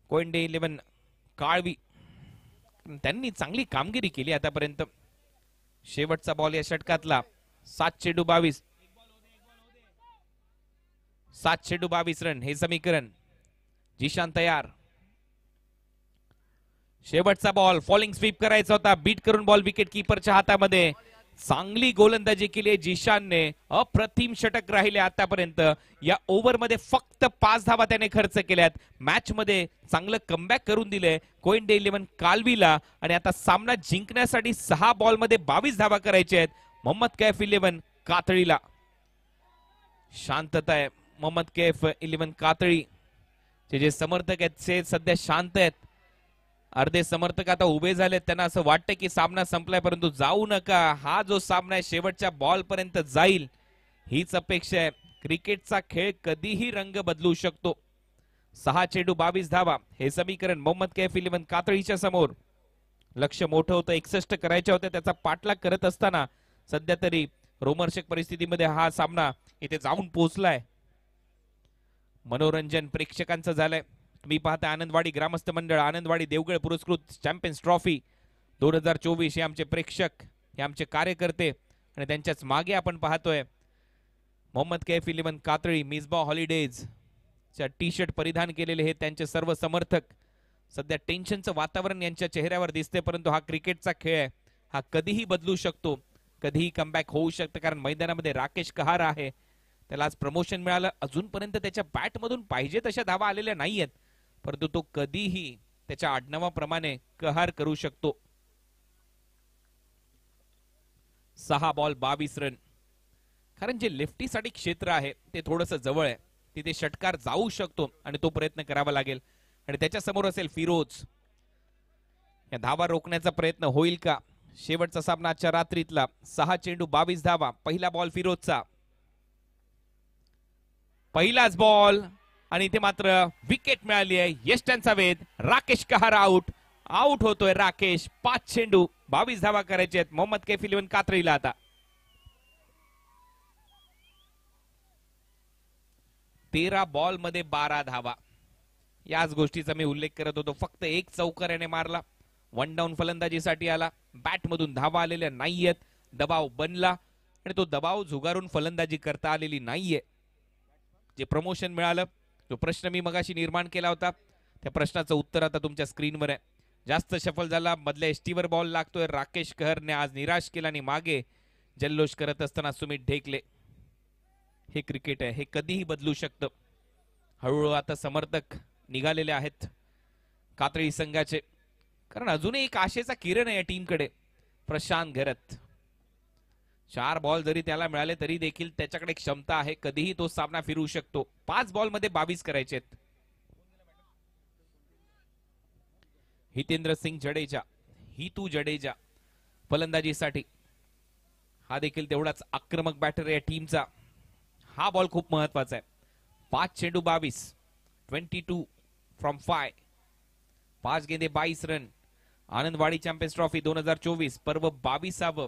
कोइंडे 11 काळवी. त्यांनी चांगली कामगिरी केली आतापर्यंत. शेवटचा बॉल या षटकातला. 7 चेंडू 22. 7 चेंडू 22 रन हे समीकरण. जिशान तयार. शेवटचा बॉल. फॉलिंग स्वीप करायचा होता. बीट करून बॉल विकेट कीपरच्या हातामध्ये. चांगली गोलंदाजी केली आहे जिशानने. अप्रतिम षटक राहिले आतापर्यंत. या ओव्हर मध्ये फक्त 5 धावा त्याने खर्च केल्यात. मॅच मध्ये चांगलं कमबॅक करून दिले कोइंडे 11 कालवीला. आणि आता सामना जिंकण्यासाठी 6 बॉल मध्ये 22 धावा करायचे आहेत मोहम्मद कैफ 11 कातळीला. शांतता आहे मोहम्मद कैफ 11 कातळी. जे समर्थक आहेत ते सध्या शांत आहेत. अर्धे समर्थक आता उभे झालेत. त्यांना असं वाटतं की सामना संपलाय, परंतु जाऊ नका. हा जो सामना आहे शेवटच्या बॉल पर्यंत जाईल हीच अपेक्षा आहे. क्रिकेटचा खेळ कधीही रंग बदलू शकतो. 6 चेंडू 22 धावा हे समीकरण मोहम्मद कैफ 11 कातळीच्या समोर. लक्ष मोठं होतं. 61 करायच्या होत्या. त्याचा पाठलाग करत असताना सध्या तरी रोमहर्षक परिस्थितीमध्ये हा सामना इथे जाऊन पोहोचलाय. मनोरंजन प्रेक्षकांचं झालंय. तुम्ही पाहता आनंदवाडी ग्रामस्थ मंडळ, आनंदवाडी देवगड पुरस्कृत चॅम्पियन्स ट्रॉफी 2024 हे आमचे प्रेक्षक, हे आमचे कार्यकर्ते आणि त्यांच्याच मागे आपण पाहतोय मोहम्मद कैफ 11 कातळी मिसबा हॉलिडेज च्या टी शर्ट परिधान केलेले हे त्यांचे सर्व समर्थक. सध्या टेन्शनचं वातावरण यांच्या चेहऱ्यावर दिसते, परंतु हा क्रिकेटचा खेळ आहे. हा कधीही बदलू शकतो, कधीही कमबॅक होऊ शकतं. कारण मैदानामध्ये राकेश कहार आहे. त्याला आज प्रमोशन मिळालं. अजूनपर्यंत त्याच्या बॅट मधून पाहिजे तशा धावा आलेल्या नाहीयेत, परंतु तो कधीही त्याच्या आडनावाप्रमाणे कहार करू शकतो. 6 बॉल 22 रन. कारण जे लेफ्टीसाठी क्षेत्र आहे ते थोडस जवळ आहे. तिथे षटकार जाऊ शकतो आणि तो प्रयत्न करावा लागेल. आणि त्याच्या समोर असेल फिरोज. या धावा रोखण्याचा प्रयत्न होईल का? शेवटचा सामना आजच्या रात्रीतला. 6 चेंडू 22 धावा. पहिला बॉल फिरोजचा. पहिलाच बॉल आणि इथे मात्र विकेट मिळाली आहे. यष्ट्यांचा वेध. राकेश कहार आउट. आउट होतोय राकेश. 5 चेंडू 22 धावा करायचे आहेत मोहम्मद कैफ 11 कात्रईला. आता 13 बॉल मध्ये 12 धावा. याच गोष्टीचा मी उल्लेख करत होतो. फक्त एक चौकार याने मारला. 1 डाऊन फलंदाजीसाठी आला. बॅट मधून धावा आलेल्या नाहीयेत. दबाव बनला आणि तो दबाव झुगारून फलंदाजी करता आलेली नाहीये. जे प्रमोशन मिळालं, जो प्रश्न मी मगाशी निर्माण केला होता, त्या प्रश्नाचं उत्तर आता तुमच्या स्क्रीनवर आहे. जास्त सफल झाला. मधल्या एसटीवर बॉल लागतोय. राकेश कहरने आज निराश केला आणि मागे जल्लोष करत असताना सुमित ढेकले. हे क्रिकेट आहे, हे कधीही बदलू शकतं. हळूहळू आता समर्थक निघालेले आहेत कात्रई संघाचे, कारण अजूनही एक आशेचा किरण आहे या टीमकडे. प्रशांत घरत 4 बॉल जरी त्याला मिळाले तरी देखील त्याच्याकडे क्षमता आहे. कधीही तो सामना फिरवू शकतो. 5 बॉल मध्ये 22 करायचे आहेत. हितेंद्र सिंग जडेजा, हितू जडेजा फलंदाजीसाठी. हा देखील तेवढाच आक्रमक बॅटर या टीमचा. हा बॉल खूप महत्वाचा आहे. 5 चेंडू 22, 22 फ्रॉम 5. 5 गेंदे 22 रन. आनंदवाडी चॅम्पियन्स ट्रॉफी 2024 पर्व 22व.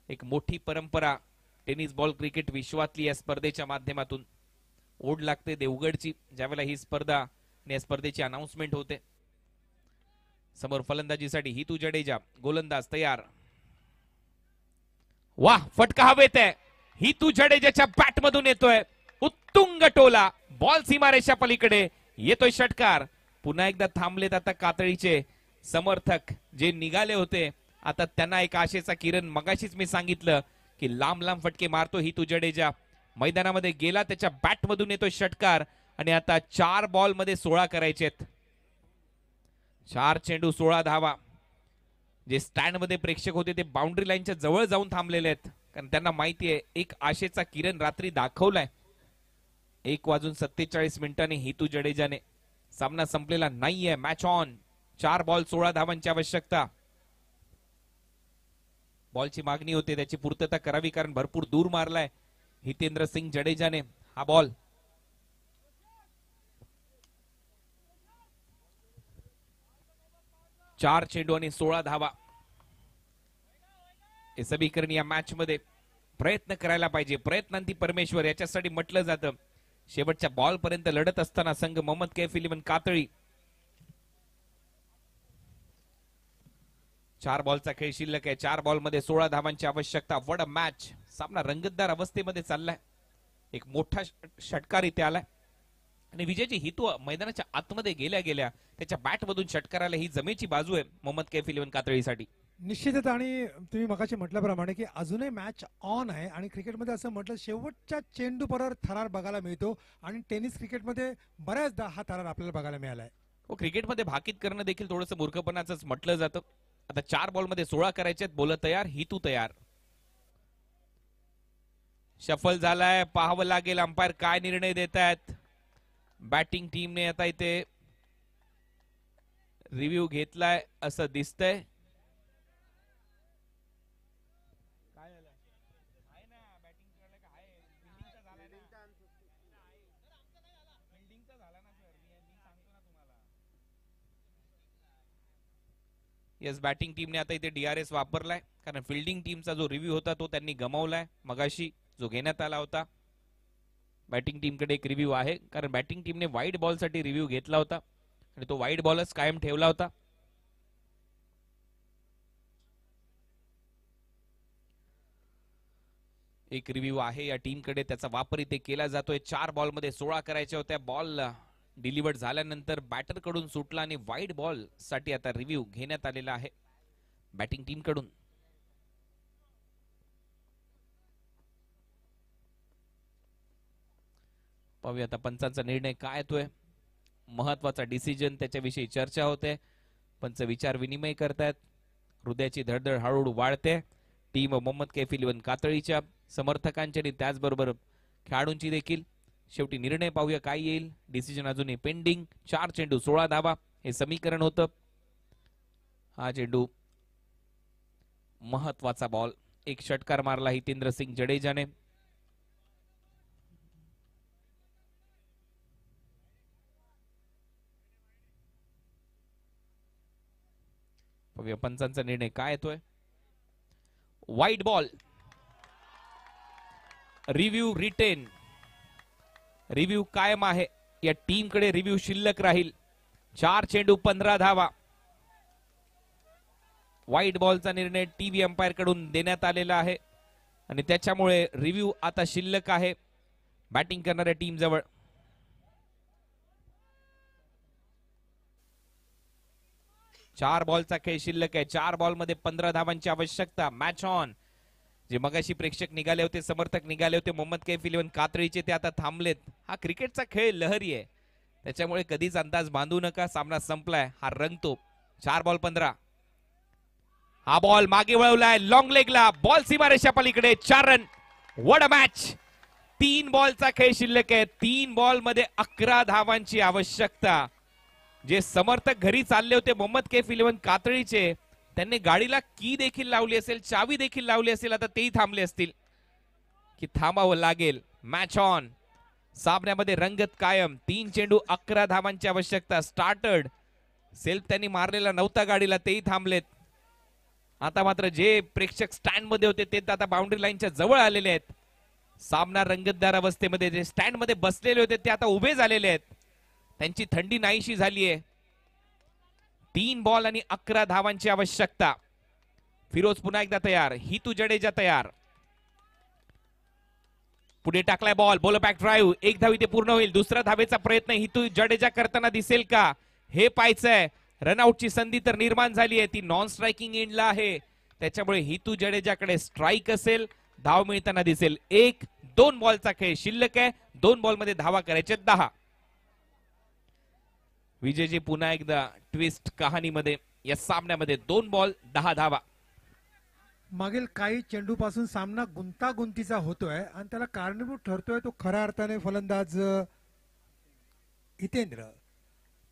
एक मोठी परंपरा टेनिस बॉल क्रिकेट विश्वातली या स्पर्धेच्या माध्यमातून ओढ लागते देवगडची ज्यावेळेला ही स्पर्धा आणि या स्पर्धेची अनाउन्समेंट होते. समोर फलंदाजीसाठी हितू जडेजा, गोलंदाज तयार. वाह, फटका हवेत आहे. हितू जडेजाच्या बॅट मधून येतोय उत्तुंग टोला. बॉल सीमारेषा पलीकडे येतोय षटकार. पुन्हा एकदा थांबलेत आता कातळीचे समर्थक जे निघाले होते. आता त्यांना एक आशेचा किरण. मगाशीच मी सांगितलं की लांब लांब फटके मारतो हितू जडेजा. मैदानामध्ये गेला, त्याच्या बॅट मधून येतोय षटकार आणि आता 4 बॉल मध्ये 16 करायचेत. 4 चेंडू 16 धावा. जे स्टँड मध्ये प्रेक्षक होते ते बाउंड्री लाईनच्या जवळ जाऊन थांबलेले आहेत, कारण त्यांना माहिती आहे एक आशेचा किरण रात्री दाखवलाय. 1:47 हितू जडेजाने. सामना संपलेला नाहीये. Match on. 4 बॉल 16 धावांची आवश्यकता. बॉलची मागणी होते, त्याची पूर्तता करावी, कारण भरपूर दूर मारलाय हितेंद्र सिंग जडेजाने हा बॉल. चार चेंडू आणि 16 धावा. हे समीकरण या मॅच मध्ये प्रयत्न करायला पाहिजे. प्रयत्नांती परमेश्वर याच्यासाठी म्हटलं जातं. शेवटच्या बॉल पर्यंत लढत असताना संघ मोहम्मद कैफ 11 कातळी. 4 बॉलचा खेळ शिल्लक आहे. 4 बॉल मध्ये 16 धावांची आवश्यकता. वड मॅच. सामना रंगतदार अवस्थेमध्ये चाललाय. एक मोठा षटकार इथे आलाय आणि विजयची हितू मैदानाच्या आतमध्ये गेल्या गेल्या त्याच्या बॅट मधून षटकाराला ही जमेची बाजू आहे मोहम्मद कैफ 11 कातळीसाठी. निश्चितच. आणि तुम्ही मगाशी म्हटल्याप्रमाणे की अजूनही मॅच ऑन आहे आणि क्रिकेटमध्ये असं म्हटलं शेवटच्या चेंडूपर्यंत थरार बघायला मिळतो आणि टेनिस क्रिकेटमध्ये बऱ्याचदा हा थरार आपल्याला बघायला मिळालाय. हो, क्रिकेटमध्ये भाकीत करणं देखील थोडंसं मूर्खपणाचंच म्हटलं जातं. आता 4 बॉल मध्ये 16 करायचे. बोलर तयार, हितू तयार. शफल झालाय. पाहावं लागेल अंपायर काय निर्णय देत आहेत. बॅटिंग टीमने आता इथे रिव्ह्यू घेतलाय असं दिसतंय. येस, बॅटिंग टीमने आता इथे DRS वापरलाय, कारण फिल्डिंग टीमचा जो रिव्ह्यू होता तो त्यांनी गमावलाय मगाशी, जो घेण्यात आला होता. बॅटिंग टीमकडे एक रिव्ह्यू आहे, कारण बॅटिंग टीमने वाईड बॉल साठी रिव्ह्यू घेतला होता आणि तो वाईड बॉलच कायम ठेवला होता. एक रिव्ह्यू आहे या टीमकडे, त्याचा वापर इथे केला जातोय. 4 बॉल मध्ये 16 करायच्या होत्या. बॉल डिलिव्हर्ड झाल्यानंतर बॅटर कडून सुटला आणि वाईड बॉल साठी आता रिव्ह्यू घेण्यात आलेला आहे बॅटिंग टीम कडून. पाहूया आता पंचांचा निर्णय काय येतोय. महत्वाचा डिसिजन, त्याच्याविषयी चर्चा होते. पंच विचार विनिमय करतायत. हृदयाची धडधड हळूहळू वाढते. टीम मोहम्मद कैफ 11 कातळीच्या समर्थकांची आणि त्याचबरोबर खेळाडूंची देखील. शेवटी निर्णय पाहूया काय येईल. डिसिजन अजूनही पेंडिंग. 4 चेंडू 16 धावा हे समीकरण होतं. हा चेंडू महत्वाचा बॉल. एक षटकार मारला हितेंद्र सिंग जडेजाने. बघूया पंचांचा निर्णय काय येतोय. वाईट बॉल. Review retain. रिव्ह्यू कायम आहे. या टीम कडे रिव्ह्यू शिल्लक राहील. 4 चेंडू 15 धावा. व्हाईट बॉलचा निर्णय टीव्ही अंपायर कडून देण्यात आलेला आहे आणि त्याच्यामुळे रिव्ह्यू आता शिल्लक आहे बॅटिंग करणाऱ्या टीम जवळ. चार बॉलचा खेळ शिल्लक आहे. 4 बॉल मध्ये 15 धावांची आवश्यकता. Match on. जे मगाशी प्रेक्षक निघाले होते, समर्थक निघाले होते मोहम्मद कैफ 11 कातळीचे, ते आता थांबलेत. हा क्रिकेटचा खेळ लहरी आहे, त्याच्यामुळे कधीच अंदाज बांधू नका. सामना संपलाय, हा रंगतो. 4 बॉल 15. हा बॉल मागे वळवलाय लॉंग लेगला. बॉल सीमारेषा पलीकडे. 4 रन. What a match. 3 बॉलचा खेळ शिल्लक आहे. 3 बॉल मध्ये 11 धावांची आवश्यकता. जे समर्थक घरी चालले होते मोहम्मद कैफ 11 कातळीचे, त्यांनी गाडीला की देखील लावली असेल, चावी देखील लावली असेल. आता तेही थांबले असतील की थांबावं लागेल. Match on. सामन्यामध्ये रंगत कायम. 3 चेंडू 11 धावांची आवश्यकता. स्टार्टर्ड. सेल्फ त्यांनी मारलेला नव्हता गाडीला, तेही थांबलेत. आता मात्र जे प्रेक्षक स्टँड मध्ये होते ते आता बाउंड्री लाईनच्या जवळ आलेले आहेत. सामना रंगतदार अवस्थेमध्ये. जे स्टँड मध्ये बसलेले होते ते आता उभे झालेले आहेत. त्यांची थंडी नाहीशी झालीये. 3 बॉल आणि 11 धावांची आवश्यकता. फिरोज पुन्हा एकदा तयार. हितू जडेजा तयार. पुढे टाकलाय बॉल. Ball back drive. 1 धाव इथे पूर्ण होईल. दुसरा धावेचा प्रयत्न हितू जडेजा करताना दिसेल का, हे पाहायचंय. रनआउटची संधी तर निर्माण झाली आहे, ती नॉन स्ट्रायकिंग एंडला आहे, त्याच्यामुळे हितू जडेजाकडे स्ट्राईक असेल. धाव मिळताना दिसेल. 1-2 बॉलचा खेळ शिल्लक आहे. 2 बॉल मध्ये धावा करायचे 10. विजयजी पुन्हा एकदा ट्विस्ट कहाणीमध्ये. या सामन्यामध्ये 2 बॉल 10 धावा. मागील काही चेंडूपासून सामना गुंतागुंतीचा होतोय आणि त्याला कारणीभूत ठरतोय तो खऱ्या अर्थाने फलंदाज हितेंद्र.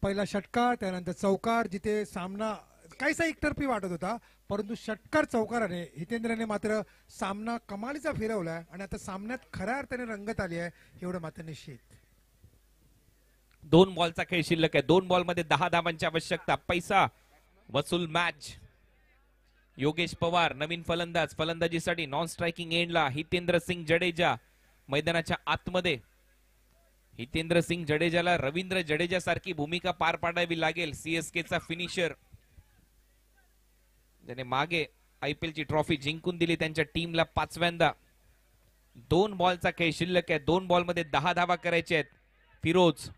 पहिला षटकार, त्यानंतर चौकार, जिथे सामना काहीसा एकतर्फी वाटत होता, परंतु षटकार चौकाराने हितेंद्रने मात्र सामना कमालीचा फिरवलाय आणि आता सामन्यात खऱ्या अर्थाने रंगत आली आहे, एवढं मात्र निश्चित. 2 बॉलचा खेळ शिल्लक आहे. 2 बॉल मध्ये 10 धावांची आवश्यकता. पैसा वसूल मॅच. योगेश पवार नवीन फलंदाज. फलंदाजीसाठी नॉन स्ट्रायकिंग एंडला हितेंद्र सिंग जडेजा मैदानाच्या आतमध्ये. हितेंद्र सिंग जडेजाला रवींद्र जडेजा सारखी भूमिका पार पाडावी लागेल. सीएसकेचा फिनिशर, ज्याने मागे आयपीएल ची ट्रॉफी जिंकून दिली त्यांच्या टीमला 5व्यांदा. 2 बॉलचा खेळ शिल्लक आहे. 2 बॉल मध्ये 10 धावा करायचे आहेत. फिरोज.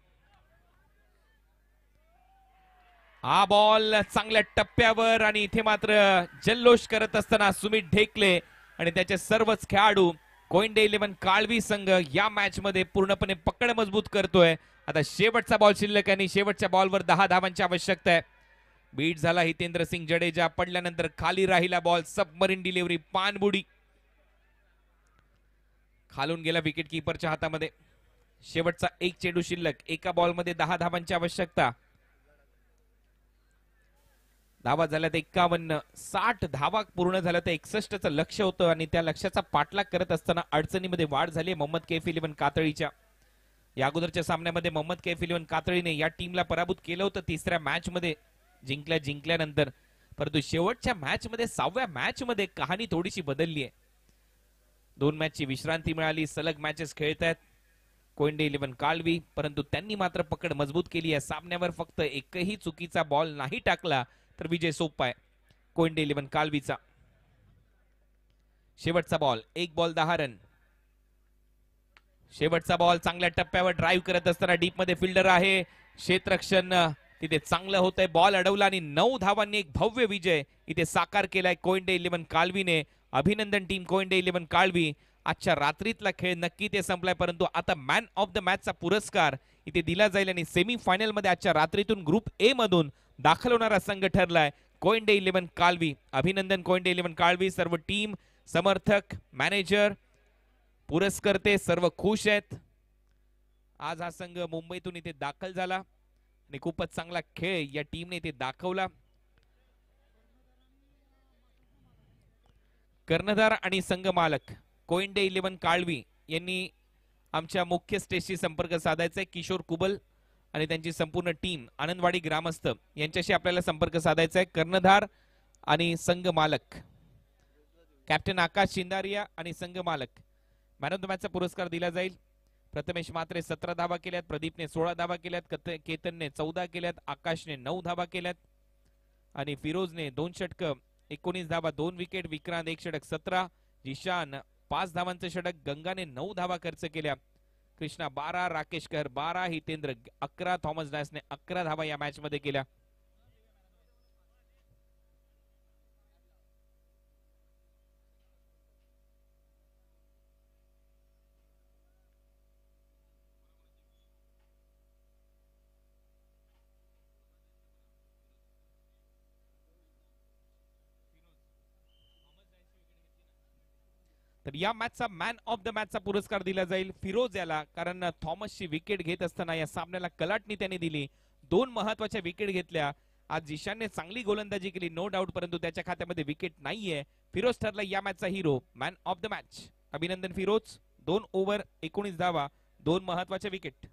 हा बॉल चांगल्या टप्प्यावर आणि इथे मात्र जल्लोष करत असताना सुमित ढेकले आणि त्याचे सर्वच खेळाडू. कोइंडे 11 काळवी संघ या मॅच मध्ये पूर्णपणे पकड मजबूत करतोय. आता शेवटचा बॉल शिल्लक आहे आणि शेवटच्या बॉलवर 10 धावांची आवश्यकता आहे. बीट झाला हितेंद्र सिंग जडेजा. पडल्यानंतर खाली राहिला बॉल. Submarine delivery, पानबुडी. खालून गेला विकेट कीपरच्या हातामध्ये. शेवटचा 1 चेंडू शिल्लक. एका बॉल मध्ये 10 धावांची आवश्यकता. धावा झाल्यात 51. 60 धावा पूर्ण झाल्या तर 61चं लक्ष होतं आणि त्या लक्ष्याचा पाठलाग करत असताना अडचणीमध्ये वाढ झाली मोहम्मद कैफ 11 कातळीच्या. या अगोदरच्या सामन्यामध्ये मोहम्मद कैफ 11 कातळीने या टीमला पराभूत केलं होतं 3ऱ्या मॅच मध्ये जिंकल्यानंतर. परंतु शेवटच्या मॅच मध्ये 6व्या मॅच मध्ये कहाणी थोडीशी बदलली आहे. 2 मॅचची विश्रांती मिळाली. सलग मॅचेस खेळतायत कोइंडे 11 काळवी, परंतु त्यांनी मात्र पकड मजबूत केली आहे. सामन्यावर फक्त एकही चुकीचा बॉल नाही टाकला तर विजय सोपा आहे कोइंडे 11 काळवीचा. शेवटचा बॉल. 1 ball 10 run. शेवटचा बॉल चांगल्या टप्प्यावर ड्राईव्ह करत असताना डीप मध्ये फिल्डर आहे. क्षेत्ररक्षण तिथे चांगलं होतंय. बॉल अडवला आणि 9 धावांनी एक भव्य विजय इथे साकार केलाय कोइंडे 11 काळवीने. अभिनंदन टीम कोइंडे 11 काळवी. आजच्या रात्रीतला खेळ नक्की ते संपलाय, परंतु आता मॅन ऑफ द मॅचचा पुरस्कार इथे दिला जाईल आणि सेमी फायनल मध्ये आजच्या रात्रीतून ग्रुप ए मधून दाखल होणारा संघ ठरलाय कोइंडे 11 काळवी. अभिनंदन कोइंडे 11 काळवी. सर्व टीम, समर्थक, मॅनेजर, पुरस्कर्ते सर्व खुश आहेत. आज हा संघ मुंबईतून इथे दाखल झाला आणि खूपच चांगला खेळ या टीमने इथे दाखवला. कर्णधार आणि संघ मालक कोइंडे 11 काळवी यांनी आमच्या मुख्य स्टेजशी संपर्क साधायचा आहे. किशोर कुबल आणि त्यांची संपूर्ण टीम, आनंदवाडी ग्रामस्थ यांच्याशी आपल्याला संपर्क साधायचा आहे. कर्णधार आणि संघ मालक कॅप्टन आकाश शिंदारिया आणि संघ मालक मॅन ऑफ द मॅचचा पुरस्कार दिला जाईल. प्रथमेश मात्रे 17 धावा केल्यात, प्रदीपने 16 धावा केल्यात, केतनने 14 केल्यात, आकाशने 9 धावा केल्यात आणि फिरोजने 2 षटक 19 धावा 2 विकेट, विक्रांत 1 षटक 17, जिशान 5 धावांचं षटक, गंगाने 9 धावा खर्च केल्या, कृष्णा 12, राकेश कहर 12, हितेंद्र 11, थॉमस डायसने 11 धावा या मॅच मध्ये केल्या. तर या मॅचचा मॅन ऑफ द मॅचचा पुरस्कार दिला जाईल फिरोज याला, कारण थॉमसची विकेट घेत असताना या सामन्याला कलाटणी त्याने दिली. 2 महत्वाच्या विकेट घेतल्या. आज जिशानने चांगली गोलंदाजी केली नो डाऊट, परंतु त्याच्या खात्यामध्ये विकेट नाहीये. फिरोज ठरला या मॅचचा hero, man of the match. अभिनंदन फिरोज. 2 ओव्हर 19 धावा 2 महत्वाच्या विकेट.